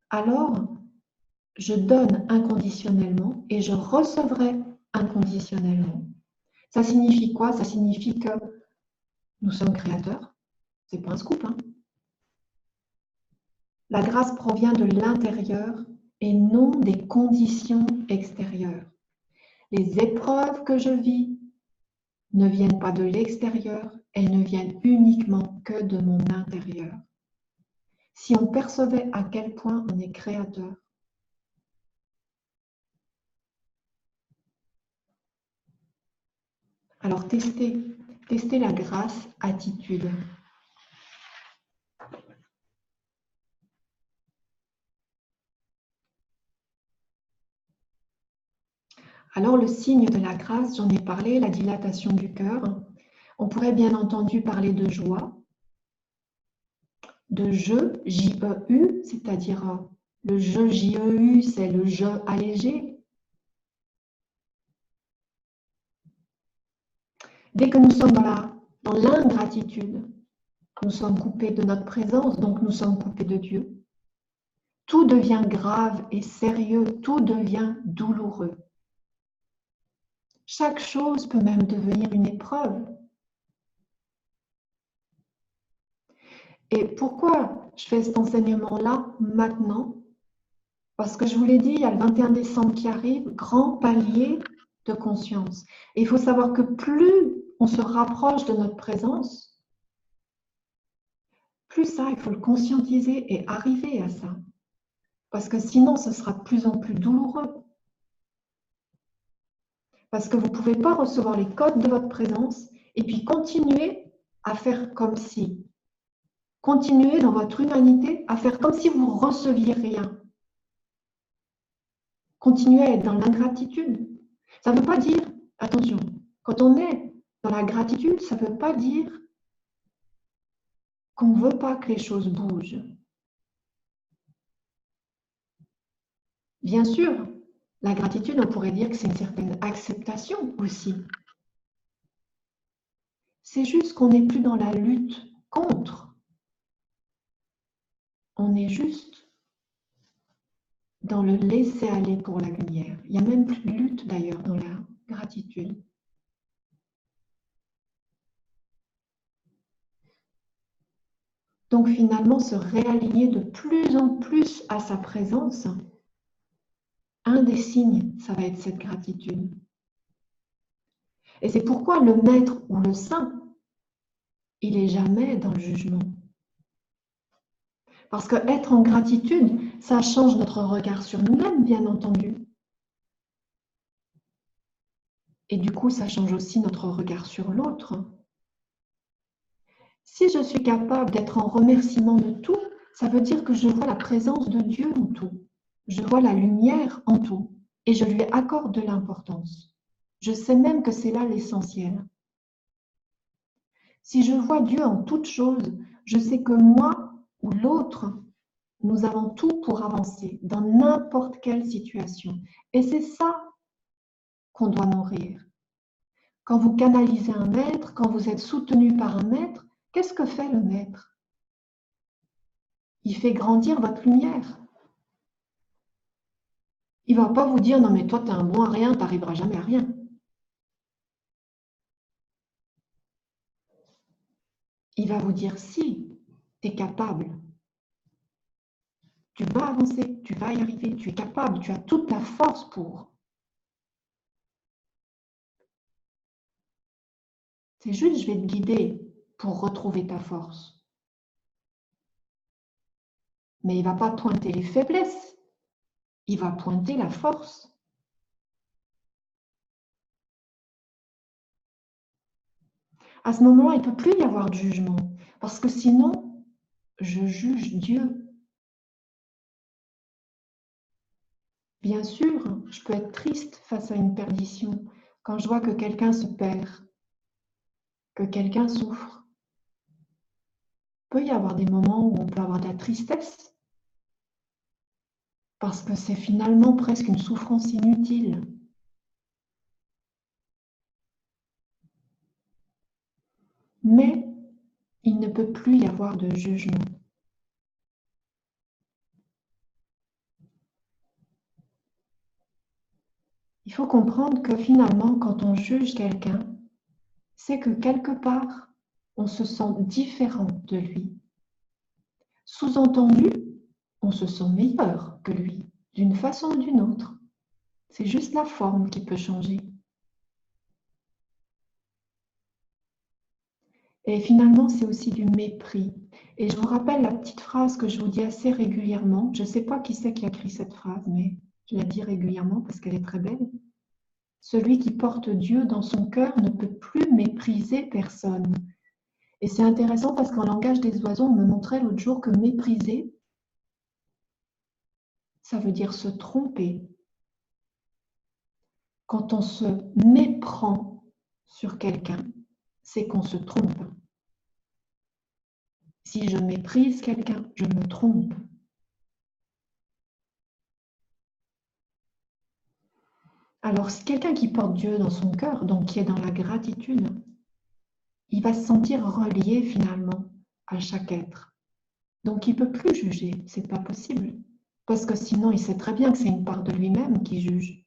A: alors je donne inconditionnellement et je recevrai inconditionnellement. Ça signifie quoi? Ça signifie que nous sommes créateurs. C'est pas un scoop, hein? La grâce provient de l'intérieur et non des conditions extérieures. Les épreuves que je vis ne viennent pas de l'extérieur, elles ne viennent uniquement que de mon intérieur. Si on percevait à quel point on est créateur, alors testez la grâce attitude. Alors le signe de la grâce, j'en ai parlé, la dilatation du cœur. On pourrait bien entendu parler de joie, de je, J-E-U, c'est-à-dire le je, J-E-U, c'est le je allégé. Dès que nous sommes dans l'ingratitude, nous sommes coupés de notre présence, donc nous sommes coupés de Dieu. Tout devient grave et sérieux, tout devient douloureux. Chaque chose peut même devenir une épreuve. Et pourquoi je fais cet enseignement-là maintenant? Parce que je vous l'ai dit, il y a le 21 décembre qui arrive, grand palier de conscience. Et il faut savoir que plus on se rapproche de notre présence, plus ça, il faut le conscientiser et arriver à ça. Parce que sinon, ce sera de plus en plus douloureux. Parce que vous ne pouvez pas recevoir les codes de votre présence et puis continuer à faire comme si. Continuez dans votre humanité à faire comme si vous ne receviez rien. Continuez à être dans l'ingratitude. Ça ne veut pas dire, attention, quand on est dans la gratitude, ça ne veut pas dire qu'on ne veut pas que les choses bougent. Bien sûr, la gratitude, on pourrait dire que c'est une certaine acceptation aussi. C'est juste qu'on n'est plus dans la lutte contre. On est juste dans le laisser aller pour la lumière. Il n'y a même plus de lutte d'ailleurs dans la gratitude. Donc finalement, se réaligner de plus en plus à sa présence, un des signes, ça va être cette gratitude. Et c'est pourquoi le maître ou le saint, il n'est jamais dans le jugement. Parce que être en gratitude, ça change notre regard sur nous-mêmes, bien entendu. Et du coup, ça change aussi notre regard sur l'autre. Si je suis capable d'être en remerciement de tout, ça veut dire que je vois la présence de Dieu en tout. Je vois la lumière en tout. Et je lui accorde de l'importance. Je sais même que c'est là l'essentiel. Si je vois Dieu en toutes choses, je sais que moi ou l'autre, nous avons tout pour avancer dans n'importe quelle situation. Et c'est ça qu'on doit nourrir. Quand vous canalisez un maître, quand vous êtes soutenu par un maître, qu'est-ce que fait le maître? Il fait grandir votre lumière. Il ne va pas vous dire « Non mais toi, tu es un bon à rien, tu n'arriveras jamais à rien ». Il va vous dire « Si, tu es capable. Tu vas avancer, tu vas y arriver, tu es capable, tu as toute la force pour. » C'est juste, je vais te guider pour retrouver ta force. Mais il ne va pas pointer les faiblesses, il va pointer la force. À ce moment-là, il ne peut plus y avoir de jugement, parce que sinon, je juge Dieu. Bien sûr, je peux être triste face à une perdition, quand je vois que quelqu'un se perd, que quelqu'un souffre. Il peut y avoir des moments où on peut avoir de la tristesse, parce que c'est finalement presque une souffrance inutile. Mais il ne peut plus y avoir de jugement. Il faut comprendre que finalement, quand on juge quelqu'un, c'est que quelque part, on se sent différent de lui. Sous-entendu, on se sent meilleur que lui, d'une façon ou d'une autre. C'est juste la forme qui peut changer. Et finalement, c'est aussi du mépris. Et je vous rappelle la petite phrase que je vous dis assez régulièrement. Je ne sais pas qui c'est qui a écrit cette phrase, mais je la dis régulièrement parce qu'elle est très belle. Celui qui porte Dieu dans son cœur ne peut plus mépriser personne. Et c'est intéressant parce qu'en langage des oiseaux, on me montrait l'autre jour que mépriser, ça veut dire se tromper. Quand on se méprend sur quelqu'un, c'est qu'on se trompe. Si je méprise quelqu'un, je me trompe. Alors, si quelqu'un qui porte Dieu dans son cœur, donc qui est dans la gratitude, il va se sentir relié finalement à chaque être. Donc, il ne peut plus juger, c'est pas possible. Parce que sinon, il sait très bien que c'est une part de lui-même qui juge.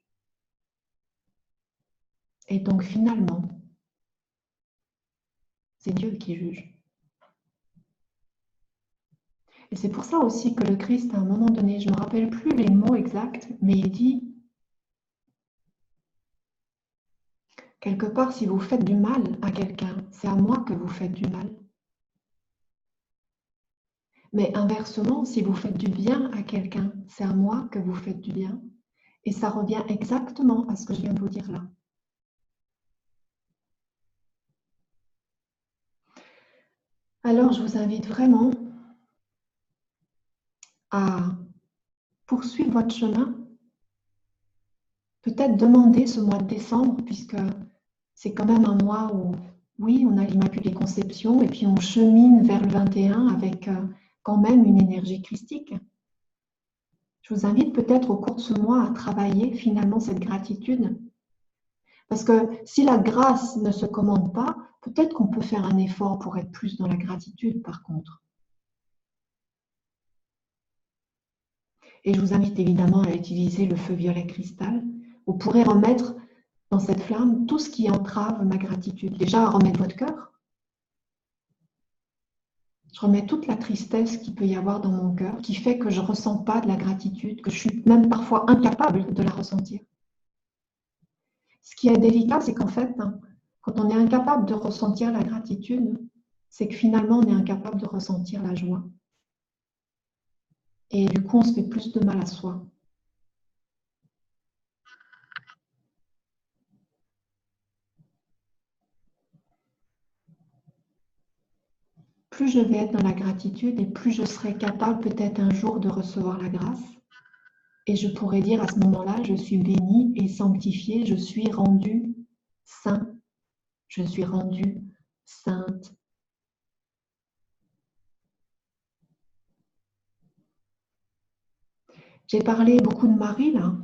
A: Et donc, finalement, c'est Dieu qui juge. Et c'est pour ça aussi que le Christ, à un moment donné, je ne me rappelle plus les mots exacts, mais il dit, quelque part, si vous faites du mal à quelqu'un, c'est à moi que vous faites du mal. Mais inversement, si vous faites du bien à quelqu'un, c'est à moi que vous faites du bien. Et ça revient exactement à ce que je viens de vous dire là. Alors, je vous invite vraiment à poursuivre votre chemin. Peut-être demander ce mois de décembre, puisque c'est quand même un mois où, oui, on a l'Immaculée Conception, et puis on chemine vers le 21 avec quand même une énergie christique. Je vous invite peut-être au cours de ce mois à travailler finalement cette gratitude. Parce que si la grâce ne se commande pas, peut-être qu'on peut faire un effort pour être plus dans la gratitude par contre. Et je vous invite évidemment à utiliser le feu violet cristal. Vous pourrez remettre dans cette flamme tout ce qui entrave ma gratitude. Déjà, à remettre votre cœur. Je remets toute la tristesse qu'il peut y avoir dans mon cœur, qui fait que je ne ressens pas de la gratitude, que je suis même parfois incapable de la ressentir. Ce qui est délicat, c'est qu'en fait, quand on est incapable de ressentir la gratitude, c'est que finalement, on est incapable de ressentir la joie. Et du coup, on se fait plus de mal à soi. Plus je vais être dans la gratitude et plus je serai capable peut-être un jour de recevoir la grâce. Et je pourrais dire à ce moment-là, je suis béni et sanctifié, je suis rendu saint, je suis rendu sainte. J'ai parlé beaucoup de Marie là,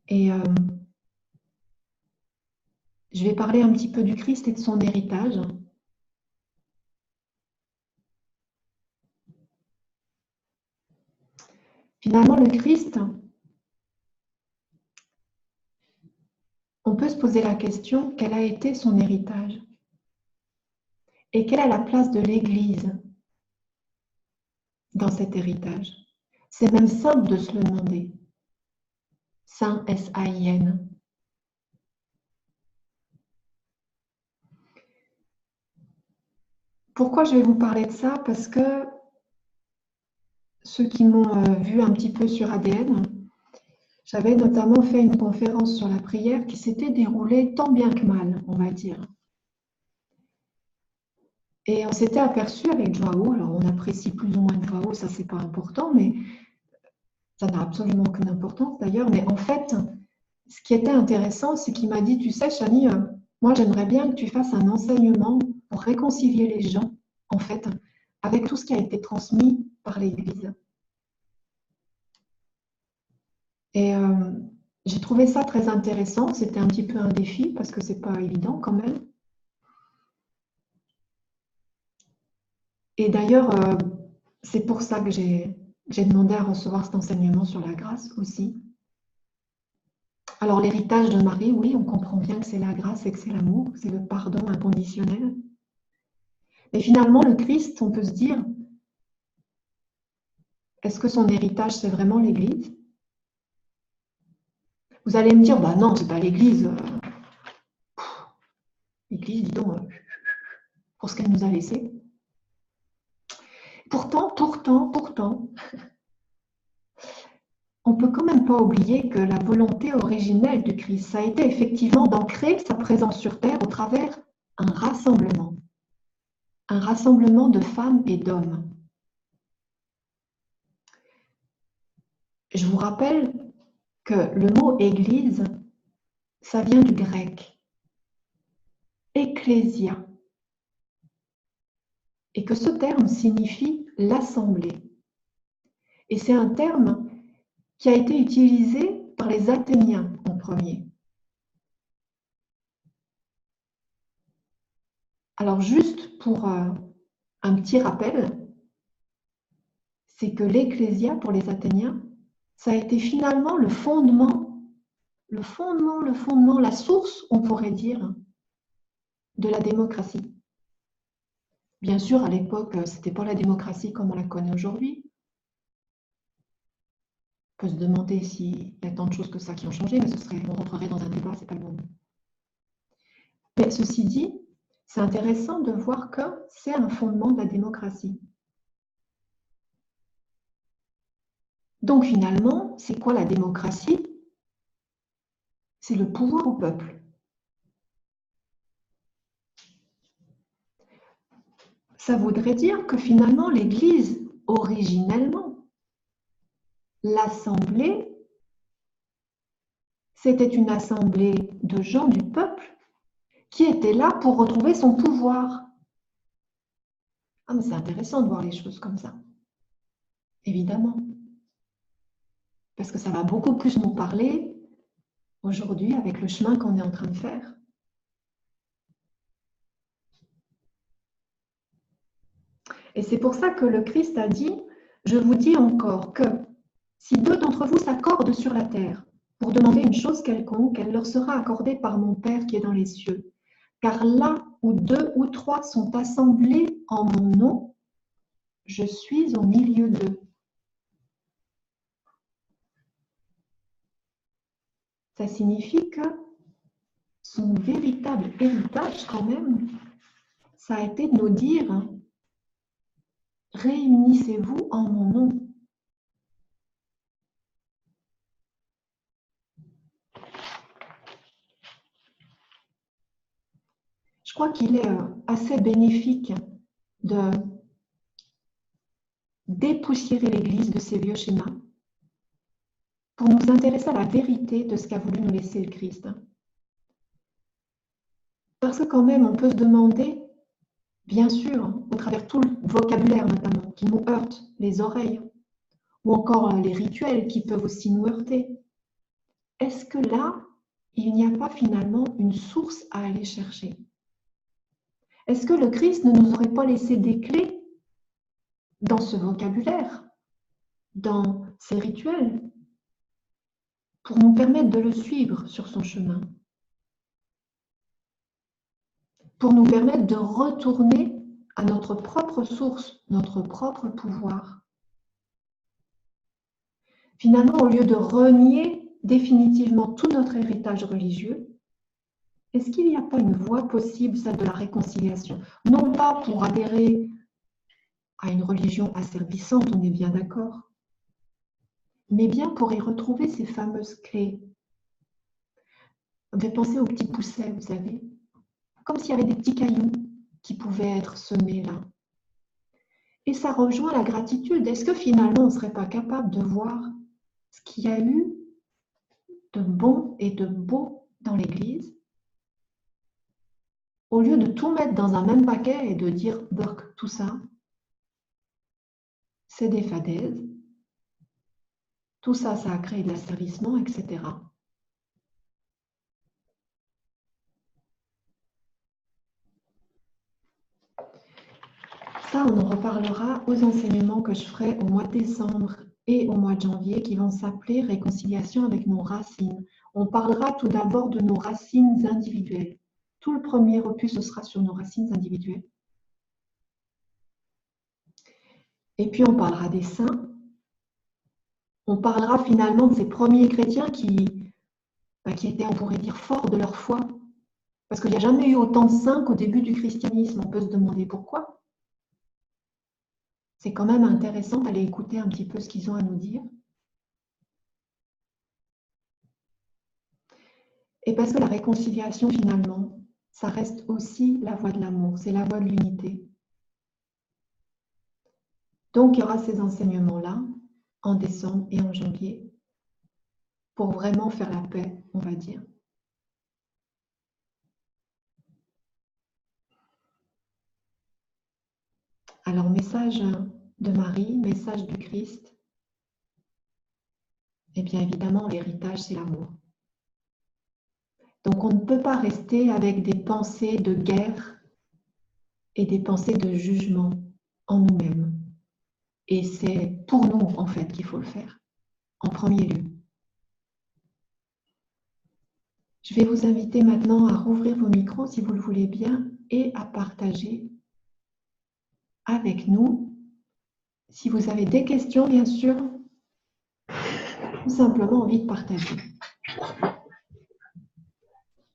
A: et je vais parler un petit peu du Christ et de son héritage. Finalement, le Christ, on peut se poser la question, quel a été son héritage? Et quelle est la place de l'Église dans cet héritage? C'est même simple de se le demander. Saint S-A-I-N. Pourquoi je vais vous parler de ça? Parce que ceux qui m'ont vu un petit peu sur ADN, j'avais notamment fait une conférence sur la prière qui s'était déroulée tant bien que mal, on va dire. Et on s'était aperçu avec Joao, alors on apprécie plus ou moins Joao, ça c'est pas important, mais ça n'a absolument aucune importance d'ailleurs, mais en fait, ce qui était intéressant, c'est qu'il m'a dit, tu sais, Chani, moi j'aimerais bien que tu fasses un enseignement pour réconcilier les gens, en fait, avec tout ce qui a été transmis par l'Église. Et j'ai trouvé ça très intéressant, c'était un petit peu un défi parce que c'est pas évident quand même. Et d'ailleurs, c'est pour ça que j'ai demandé à recevoir cet enseignement sur la grâce aussi. Alors l'héritage de Marie, oui, on comprend bien que c'est la grâce et que c'est l'amour, c'est le pardon inconditionnel. Mais finalement, le Christ, on peut se dire, est-ce que son héritage, c'est vraiment l'Église? Vous allez me dire, bah non, c'est pas l'Église. L'Église, dis donc, pour ce qu'elle nous a laissé. Pourtant, on ne peut quand même pas oublier que la volonté originelle du Christ, ça a été effectivement d'ancrer sa présence sur terre au travers un rassemblement de femmes et d'hommes. Je vous rappelle que le mot Église, ça vient du grec, ecclésia, et que ce terme signifie l'assemblée. Et c'est un terme qui a été utilisé par les Athéniens en premier. Alors juste pour un petit rappel, c'est que l'ecclésia pour les Athéniens, ça a été finalement le fondement, la source, on pourrait dire, de la démocratie. Bien sûr, à l'époque, ce n'était pas la démocratie comme on la connaît aujourd'hui. On peut se demander s'il y a tant de choses que ça qui ont changé, mais on rentrerait dans un débat, c'est pas le moment. Mais ceci dit, c'est intéressant de voir que c'est un fondement de la démocratie. Donc finalement, c'est quoi la démocratie? C'est le pouvoir au peuple. Ça voudrait dire que finalement, l'Église, originellement, l'assemblée, c'était une assemblée de gens du peuple qui étaient là pour retrouver son pouvoir. Ah, mais c'est intéressant de voir les choses comme ça, évidemment. Parce que ça va beaucoup plus nous parler aujourd'hui avec le chemin qu'on est en train de faire. Et c'est pour ça que le Christ a dit, je vous dis encore que si deux d'entre vous s'accordent sur la terre pour demander une chose quelconque, elle leur sera accordée par mon Père qui est dans les cieux. car là où deux ou trois sont assemblés en mon nom, je suis au milieu d'eux. Ça signifie que son véritable héritage, quand même, ça a été de nous dire, hein, réunissez-vous en mon nom. Je crois qu'il est assez bénéfique de dépoussiérer l'Église de ces vieux schémas pour nous intéresser à la vérité de ce qu'a voulu nous laisser le Christ. Parce que quand même, on peut se demander, bien sûr, au travers tout le vocabulaire notamment, qui nous heurte les oreilles, ou encore les rituels qui peuvent aussi nous heurter, est-ce que là, il n'y a pas finalement une source à aller chercher? Est-ce que le Christ ne nous aurait pas laissé des clés dans ce vocabulaire, dans ces rituels, pour nous permettre de le suivre sur son chemin, pour nous permettre de retourner à notre propre source, notre propre pouvoir? Finalement, au lieu de renier définitivement tout notre héritage religieux, est-ce qu'il n'y a pas une voie possible, celle de la réconciliation? Non pas pour adhérer à une religion asservissante, on est bien d'accord, mais bien pour y retrouver ces fameuses clés. On fait penser aux petits poussets, vous savez, comme s'il y avait des petits cailloux qui pouvaient être semés là. Et ça rejoint la gratitude. Est-ce que finalement, on ne serait pas capable de voir ce qu'il y a eu de bon et de beau dans l'Église, au lieu de tout mettre dans un même paquet et de dire « tout ça, c'est des fadaises, tout ça, ça a créé de l'asservissement, etc. » Ça, on en reparlera aux enseignements que je ferai au mois de décembre et au mois de janvier qui vont s'appeler Réconciliation avec nos racines. On parlera tout d'abord de nos racines individuelles. Tout le premier opus, ce sera sur nos racines individuelles. Et puis, on parlera des saints. On parlera finalement de ces premiers chrétiens qui étaient, on pourrait dire, forts de leur foi. Parce qu'il n'y a jamais eu autant de saints qu'au début du christianisme. On peut se demander pourquoi. C'est quand même intéressant d'aller écouter un petit peu ce qu'ils ont à nous dire. Et parce que la réconciliation, finalement, ça reste aussi la voie de l'amour, c'est la voie de l'unité. Donc, il y aura ces enseignements-là en décembre et en janvier pour vraiment faire la paix, on va dire. Alors, message de Marie, message du Christ. Eh bien, évidemment, l'héritage, c'est l'amour. Donc, on ne peut pas rester avec des pensées de guerre et des pensées de jugement en nous-mêmes. Et c'est pour nous, en fait, qu'il faut le faire, en premier lieu. Je vais vous inviter maintenant à rouvrir vos micros, si vous le voulez bien, et à partager avec nous. Si vous avez des questions, bien sûr, ou simplement envie de partager.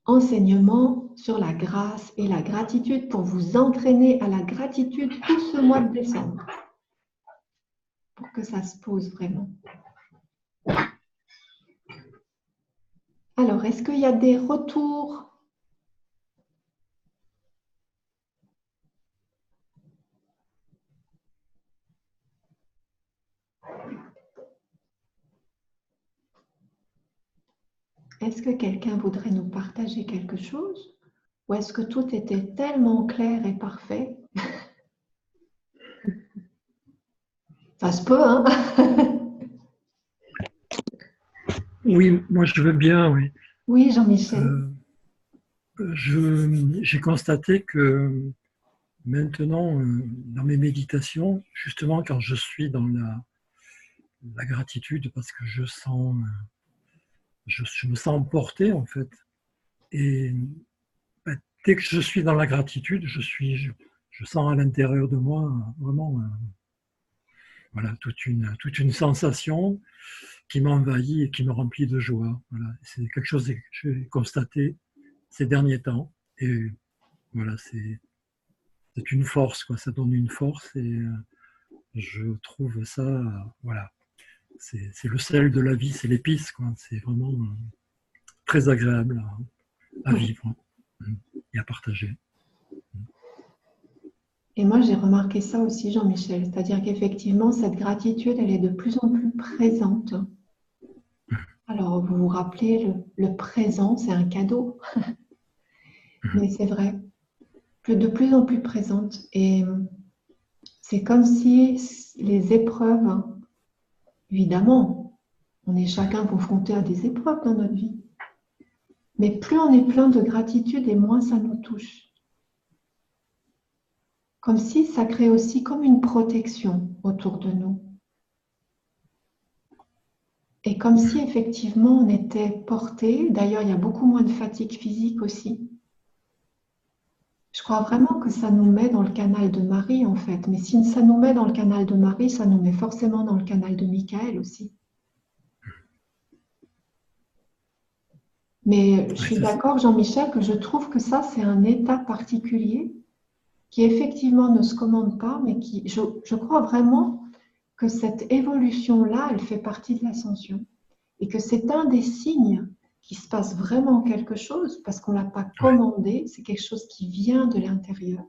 A: Enseignement sur la grâce et la gratitude pour vous entraîner à la gratitude tout ce mois de décembre, pour que ça se pose vraiment. Alors, est-ce qu'il y a des retours ? Est-ce que quelqu'un voudrait nous partager quelque chose? Ou est-ce que tout était tellement clair et parfait? Ça se peut, hein?
C: Oui, moi je veux bien, oui.
A: Oui, Jean-Michel.
C: J'ai constaté que maintenant, dans mes méditations, justement quand je suis dans la gratitude, parce que je me sens porté en fait, et ben, dès que je suis dans la gratitude, je sens à l'intérieur de moi vraiment voilà, toute une sensation qui m'envahit et qui me remplit de joie. Voilà. C'est quelque chose que j'ai constaté ces derniers temps. Et voilà, c'est une force, quoi. Ça donne une force et je trouve ça, voilà, c'est le sel de la vie, c'est l'épice, quoi. C'est vraiment très agréable à
A: Oui.
C: vivre et à partager.
A: Et moi, j'ai remarqué ça aussi, Jean-Michel, c'est-à-dire qu'effectivement, cette gratitude, elle est de plus en plus présente. Alors, vous vous rappelez, le présent, c'est un cadeau, mais c'est vrai, de plus en plus présente. Et c'est comme si les épreuves, évidemment, on est chacun confronté à des épreuves dans notre vie, mais plus on est plein de gratitude et moins ça nous touche. Comme si ça crée aussi comme une protection autour de nous. Et comme si effectivement on était porté, d'ailleurs il y a beaucoup moins de fatigue physique aussi. Je crois vraiment que ça nous met dans le canal de Marie en fait, mais si ça nous met dans le canal de Marie, ça nous met forcément dans le canal de Michael aussi. Mais je
C: Ouais,
A: suis d'accord Jean-Michel que je trouve que ça c'est un état particulier qui effectivement ne se commande pas, mais qui, je crois vraiment que cette évolution-là, elle fait partie de l'ascension. Et que c'est un des signes qu'il se passe vraiment quelque chose parce qu'on ne l'a pas
C: ouais.
A: commandé, c'est quelque chose qui vient de l'intérieur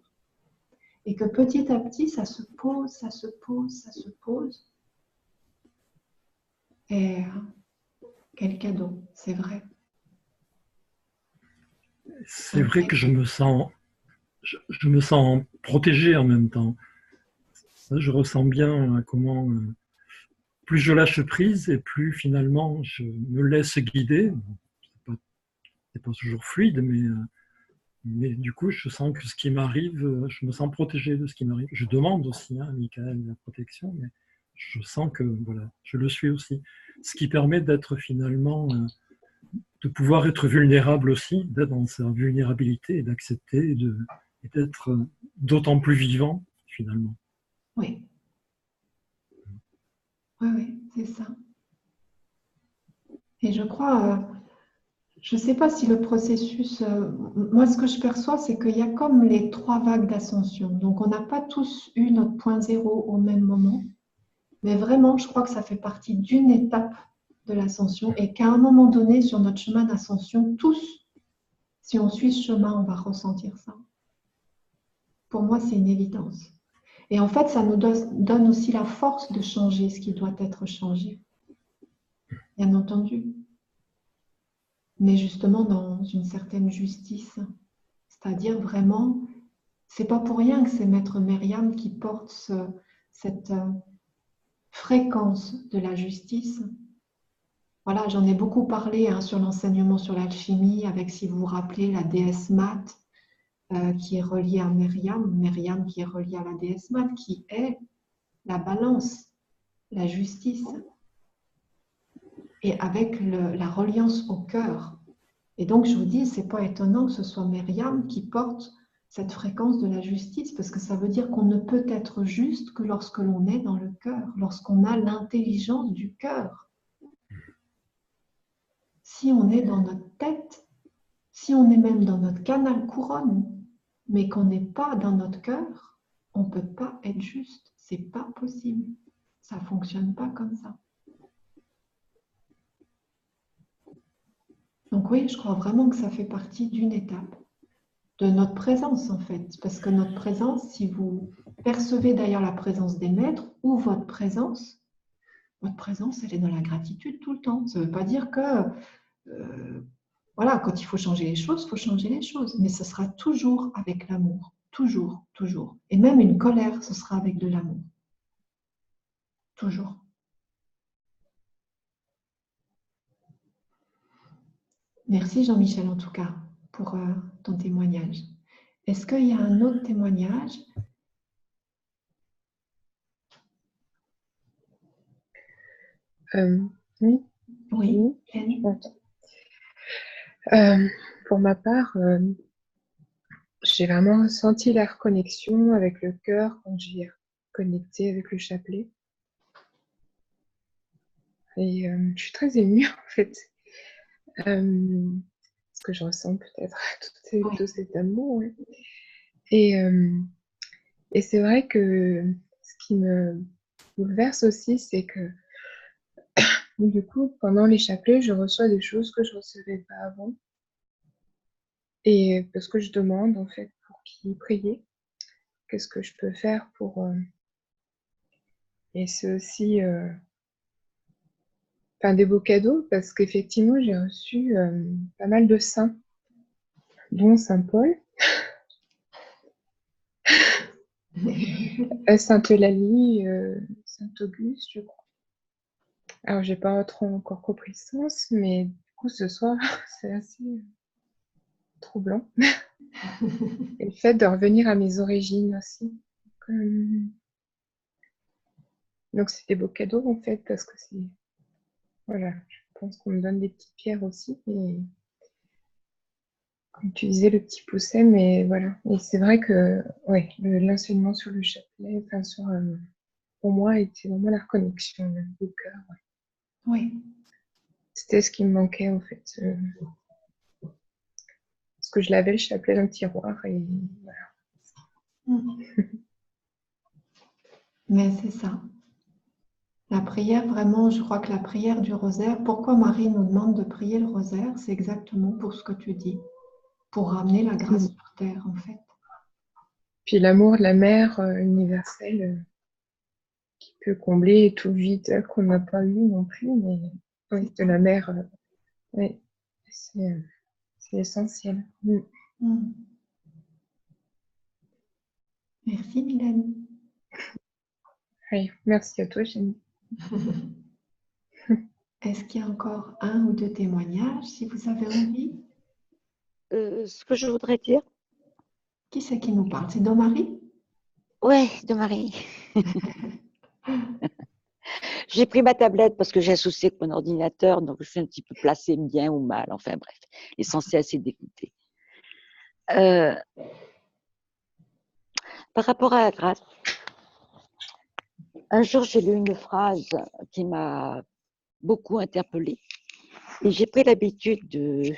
A: et que petit à petit ça se pose, ça se pose, ça se pose. Et quel cadeau, c'est vrai.
C: C'est
A: Un
C: vrai
A: vrai
C: que
A: cadeau.
C: je me sens protégé en même temps. Ça, je ressens bien comment plus je lâche prise et plus finalement je me laisse guider. C'est pas toujours fluide, mais du coup, je sens que ce qui m'arrive, je me sens protégé de ce qui m'arrive. Je demande aussi à Michael la protection, mais je sens que voilà, je le suis aussi. Ce qui permet d'être finalement, de pouvoir être vulnérable aussi, d'être dans sa vulnérabilité et d'accepter et d'être d'autant plus vivant finalement.
A: Oui, oui, oui, c'est ça. Et je crois, je ne sais pas si le processus, moi ce que je perçois, c'est qu'il y a comme les trois vagues d'ascension. Donc on n'a pas tous eu notre point zéro au même moment. Mais vraiment, je crois que ça fait partie d'une étape de l'ascension et qu'à un moment donné, sur notre chemin d'ascension, tous, si on suit ce chemin, on va ressentir ça. Pour moi, c'est une évidence. Et en fait, ça nous donne aussi la force de changer ce qui doit être changé, bien entendu. Mais justement dans une certaine justice. C'est-à-dire vraiment, c'est pas pour rien que c'est Maître Myriam qui porte cette fréquence de la justice. Voilà, j'en ai beaucoup parlé sur l'enseignement sur l'alchimie, avec, si vous vous rappelez, la déesse Mat qui est reliée à Myriam, Myriam qui est reliée à la déesse Mat, qui est la balance, la justice, et avec la reliance au cœur. Et donc, je vous dis, c'est pas étonnant que ce soit Myriam qui porte cette fréquence de la justice, parce que ça veut dire qu'on ne peut être juste que lorsque l'on est dans le cœur, lorsqu'on a l'intelligence du cœur. Si on est dans notre tête, si on est même dans notre canal couronne, mais qu'on n'est pas dans notre cœur, on ne peut pas être juste. C'est pas possible. Ça ne fonctionne pas comme ça. Donc oui, je crois vraiment que ça fait partie d'une étape de notre présence en fait. Parce que notre présence, si vous percevez d'ailleurs la présence des maîtres ou votre présence, elle est dans la gratitude tout le temps. Ça ne veut pas dire que voilà, quand il faut changer les choses, il faut changer les choses. Mais ce sera toujours avec l'amour. Toujours, toujours. Et même une colère, ce sera avec de l'amour. Toujours. Merci Jean-Michel en tout cas pour ton témoignage. Est-ce qu'il y a un autre témoignage?
B: Oui,
A: Oui,
B: oui.
A: Ken.
B: Pour ma part, j'ai vraiment ressenti la reconnexion avec le cœur quand j'ai connecté avec le chapelet. Et je suis très émue en fait. Ce que je ressens peut-être tout cet amour. Ouais. Et c'est vrai que ce qui me bouleverse aussi, c'est que du coup, pendant les chapelets, je reçois des choses que je ne recevais pas avant. Et parce que je demande en fait pour qui prier, qu'est-ce que je peux faire pour... Et c'est aussi des beaux cadeaux parce qu'effectivement, j'ai reçu pas mal de saints, dont Saint Paul, Sainte Eulalie, Saint Auguste, je crois. Alors, j'ai pas trop encore compris le sens, mais du coup, ce soir, c'est assez troublant. Et le fait de revenir à mes origines aussi. Donc, c'est des beaux cadeaux, en fait, parce que c'est... Voilà, je pense qu'on me donne des petites pierres aussi. Et comme tu disais, le petit pousset, mais voilà. Et c'est vrai que, ouais, l'enseignement sur le chapelet, pour moi, était vraiment la reconnexion du cœur. Ouais.
A: Oui.
B: C'était ce qui me manquait, en fait. Parce que je lavais le chapelet dans le tiroir et voilà.
A: Mais c'est ça. La prière, vraiment, je crois que la prière du rosaire, pourquoi Marie nous demande de prier le rosaire, c'est exactement pour ce que tu dis, pour ramener la grâce sur terre, en fait.
B: Puis l'amour de la mère universelle qui peut combler tout le vide qu'on n'a pas eu non plus, mais oui, de la mère, oui, c'est essentiel.
A: Merci Mélanie.
B: Oui, merci à toi, Jenny.
A: Est-ce qu'il y a encore un ou deux témoignages, si vous avez envie?
D: Ce que je voudrais dire.
A: Qui c'est qui nous parle? C'est Marie?
D: Oui, de Marie. J'ai pris ma tablette parce que j'ai un souci avec mon ordinateur, donc je suis un petit peu placée bien ou mal. Enfin bref, l'essentiel c'est d'écouter. Par rapport à la grâce, un jour j'ai lu une phrase qui m'a beaucoup interpellée et j'ai pris l'habitude de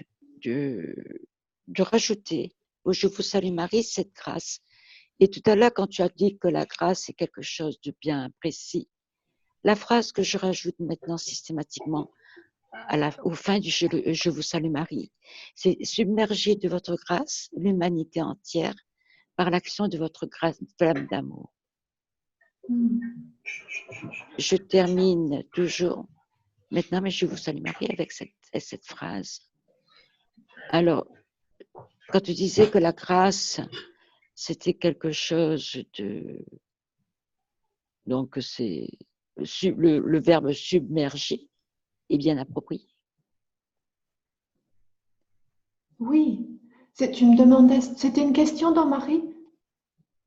D: rajouter au Je vous salue Marie cette grâce. Et tout à l'heure, quand tu as dit que la grâce est quelque chose de bien précis, la phrase que je rajoute maintenant systématiquement au fin du Je vous salue Marie, c'est submerger de votre grâce l'humanité entière par l'action de votre grâce, flamme d'amour. Je termine toujours maintenant, mais je vous salue Marie avec cette phrase. Alors, quand tu disais que la grâce, c'était quelque chose de... Donc, c'est le verbe submerger est bien approprié.
A: Oui. Tu me demandais, c'était une question dans Marie?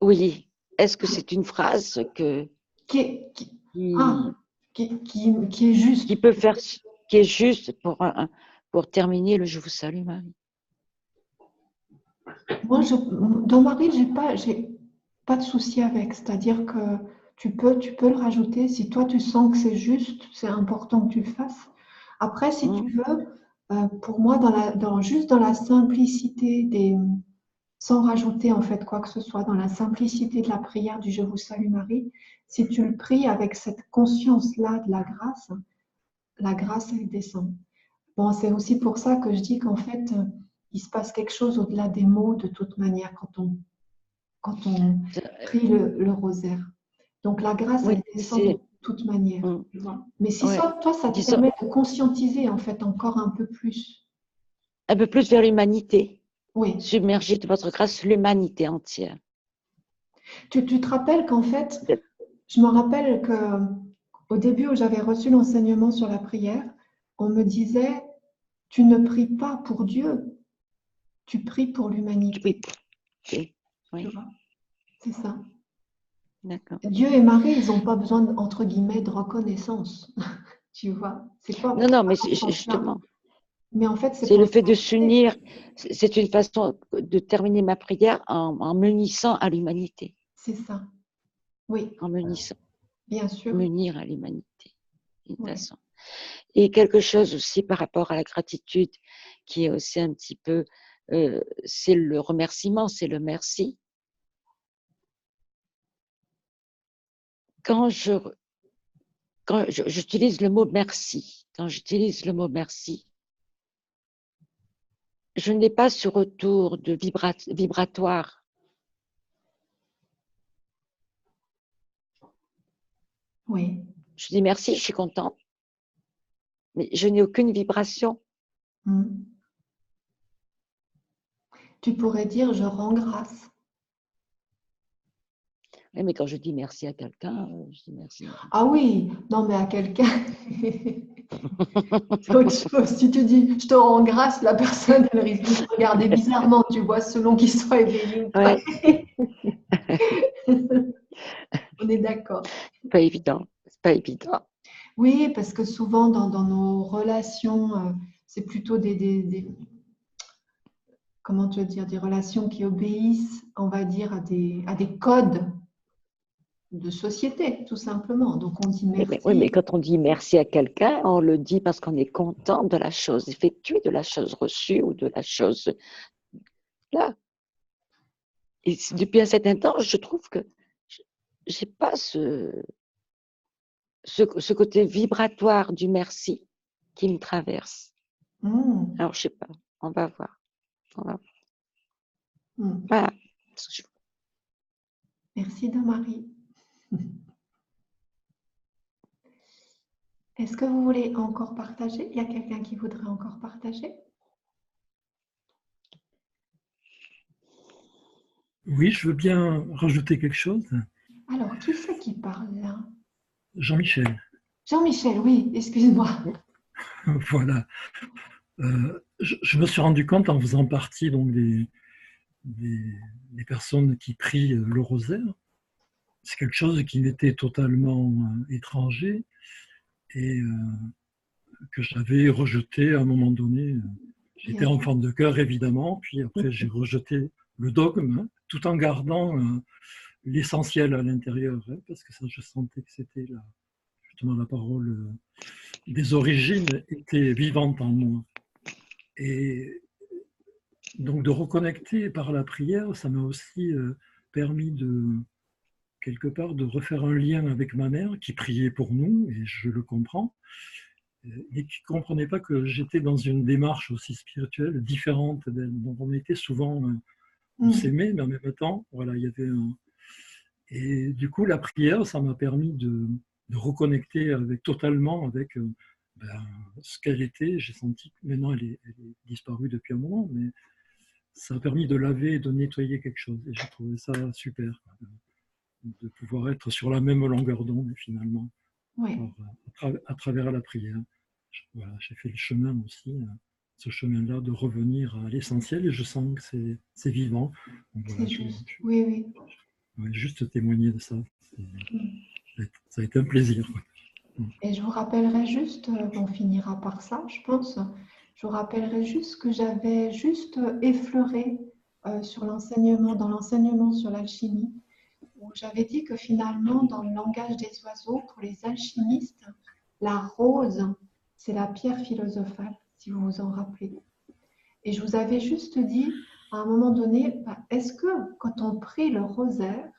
D: Oui. Est-ce que c'est une phrase
A: qui est juste.
D: Qui est juste pour terminer le Je vous salue Marie.
A: Moi, dans Marie, j'ai pas de souci avec. C'est-à-dire que tu peux le rajouter. Si toi, tu sens que c'est juste, c'est important que tu le fasses. Après, si tu veux, pour moi, juste dans la simplicité sans rajouter en fait quoi que ce soit, dans la simplicité de la prière du Je vous salue Marie, si tu le pries avec cette conscience-là de la grâce, elle descend. Bon, c'est aussi pour ça que je dis qu'en fait, il se passe quelque chose au-delà des mots de toute manière quand on prie le rosaire. Donc la grâce, elle descend de toute manière. Tu vois. Mais si toi, ça te permet de conscientiser en fait encore un peu plus.
D: Un peu plus vers l'humanité.
A: Oui.
D: Submerger de votre grâce l'humanité entière.
A: Tu te rappelles qu'en fait, je me rappelle qu'au début où j'avais reçu l'enseignement sur la prière, on me disait, tu ne pries pas pour Dieu, tu pries pour l'humanité.
D: Oui.
A: C'est ça.
D: D'accord.
A: Dieu et Marie, ils n'ont pas besoin, entre guillemets, de reconnaissance. Tu vois, c'est pas.
D: Non, mais justement.
A: Mais en fait, c'est
D: C'est
A: pour
D: le
A: les
D: fait de
A: racheter.
D: s'unir. C'est une façon de terminer ma prière en m'unissant à l'humanité.
A: C'est ça. Oui,
D: En m'unissant,
A: bien sûr.
D: m'unir à l'humanité. D'une
A: Oui.
D: façon. Et quelque chose aussi par rapport à la gratitude qui est aussi un petit peu, c'est le remerciement, c'est le merci. Quand j'utilise le mot merci, je n'ai pas ce retour de vibratoire.
A: Oui.
D: Je dis merci, je suis contente, mais je n'ai aucune vibration.
A: Hmm. Tu pourrais dire je rends grâce.
D: Oui, mais quand je dis merci à quelqu'un, je dis merci.
A: Ah oui, non mais à quelqu'un. C'est autre chose. Si tu dis je te rends grâce, la personne elle risque de te regarder bizarrement, tu vois, selon qu'il soit éveillé ou pas.
D: Ouais,
A: On est d'accord.
D: c'est pas évident, c'est pas évident.
A: Oui, parce que souvent dans nos relations, c'est plutôt comment te dire, des relations qui obéissent, on va dire, à des codes de société, tout simplement. Donc on dit
D: Oui, mais
A: merci.
D: quand on dit merci à quelqu'un, on le dit parce qu'on est content de la chose effectuée, de la chose reçue ou de la chose là. Et depuis un certain temps, je trouve que j'ai pas ce côté vibratoire du merci qui me traverse.
A: Hmm,
D: Alors, je sais pas, on va voir. On va voir.
A: hmm.
D: Voilà.
A: Merci de Marie. Est-ce que vous voulez encore partager? Il y a quelqu'un qui voudrait encore partager?
C: Oui, je veux bien rajouter quelque chose.
A: Alors, qui c'est qui parle là?
C: Jean-Michel,
A: Jean-Michel, oui, excuse-moi.
C: voilà. Je me suis rendu compte en faisant partie donc, des personnes qui prient le rosaire. C'est quelque chose qui m'était totalement étranger et que j'avais rejeté à un moment donné. J'étais
A: Bien sûr.
C: enfant de cœur, évidemment, puis après j'ai rejeté le dogme, hein, tout en gardant l'essentiel à l'intérieur, hein, parce que ça, je sentais que c'était justement la parole des origines était vivante en moi. Et donc de reconnecter par la prière, ça m'a aussi permis quelque part de refaire un lien avec ma mère qui priait pour nous, et je le comprends, et qui ne comprenait pas que j'étais dans une démarche aussi spirituelle différente d'elle. Donc on était souvent, on
A: Hmm,
C: s'aimait, mais en même temps, voilà, il y avait un... Et du coup, la prière, ça m'a permis de reconnecter totalement avec ben, ce qu'elle était. J'ai senti que maintenant elle est disparue depuis un moment, mais ça a permis de laver et de nettoyer quelque chose. Et j'ai trouvé ça super, quoi, de pouvoir être sur la même longueur d'onde finalement,
A: oui,
C: à travers la prière. Voilà, j'ai fait le chemin aussi, ce chemin-là, de revenir à l'essentiel, et je sens que c'est vivant. Donc voilà,
A: c'est juste. Oui, oui.
C: je voulais juste témoigner de ça.
A: Hmm.
C: Ça a été un plaisir.
A: Et je vous rappellerai juste, on finira par ça, je pense. Je vous rappellerai juste que j'avais juste effleuré sur l'enseignement, dans l'enseignement sur l'alchimie, où j'avais dit que finalement, dans le langage des oiseaux, pour les alchimistes, la rose, c'est la pierre philosophale, si vous vous en rappelez. Et je vous avais juste dit, à un moment donné, bah, est-ce que quand on prie le rosaire,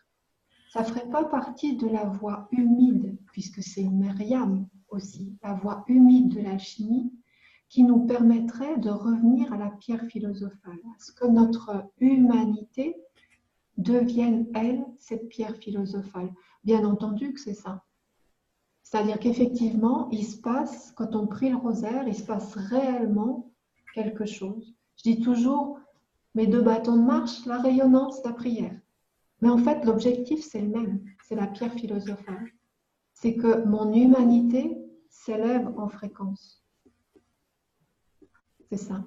A: ça ne ferait pas partie de la voie humide, puisque c'est une Myriam aussi, la voie humide de l'alchimie, qui nous permettrait de revenir à la pierre philosophale, à ce que notre humanité devienne, elle, cette pierre philosophale. Bien entendu que c'est ça. C'est-à-dire qu'effectivement, il se passe, quand on prie le rosaire, il se passe réellement quelque chose. Je dis toujours, mes deux bâtons de marche, la rayonnance, la prière. Mais en fait, l'objectif, c'est le même, c'est la pierre philosophale. C'est que mon humanité s'élève en fréquence. C'est ça.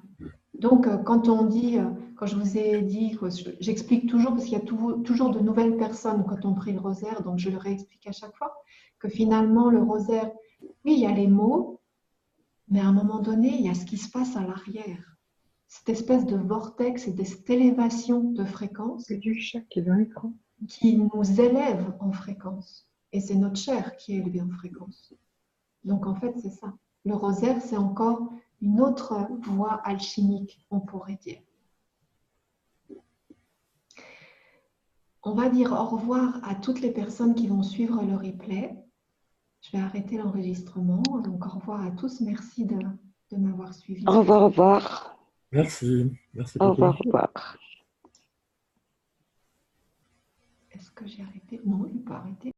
A: Donc, quand on dit, quand je vous ai dit, j'explique toujours, parce qu'il y a toujours de nouvelles personnes quand on prie le rosaire, donc je le réexplique à chaque fois, que finalement, le rosaire, oui, il y a les mots, Mais à un moment donné, il y a ce qui se passe à l'arrière. Cette espèce de vortex et de cette élévation de fréquence
B: C'est du chat qui est dans l'écran.
A: qui nous élève en fréquence. Et c'est notre chair qui est élevée en fréquence. Donc en fait, c'est ça. Le rosaire, c'est encore une autre voie alchimique, on pourrait dire. On va dire au revoir à toutes les personnes qui vont suivre le replay. Je vais arrêter l'enregistrement. Donc au revoir à tous. Merci de m'avoir suivi.
D: Au revoir, au revoir.
C: Merci. Merci
D: Au
C: beaucoup.
D: revoir, au revoir.
A: Est-ce que j'ai arrêté? Non, je n'ai pas arrêté.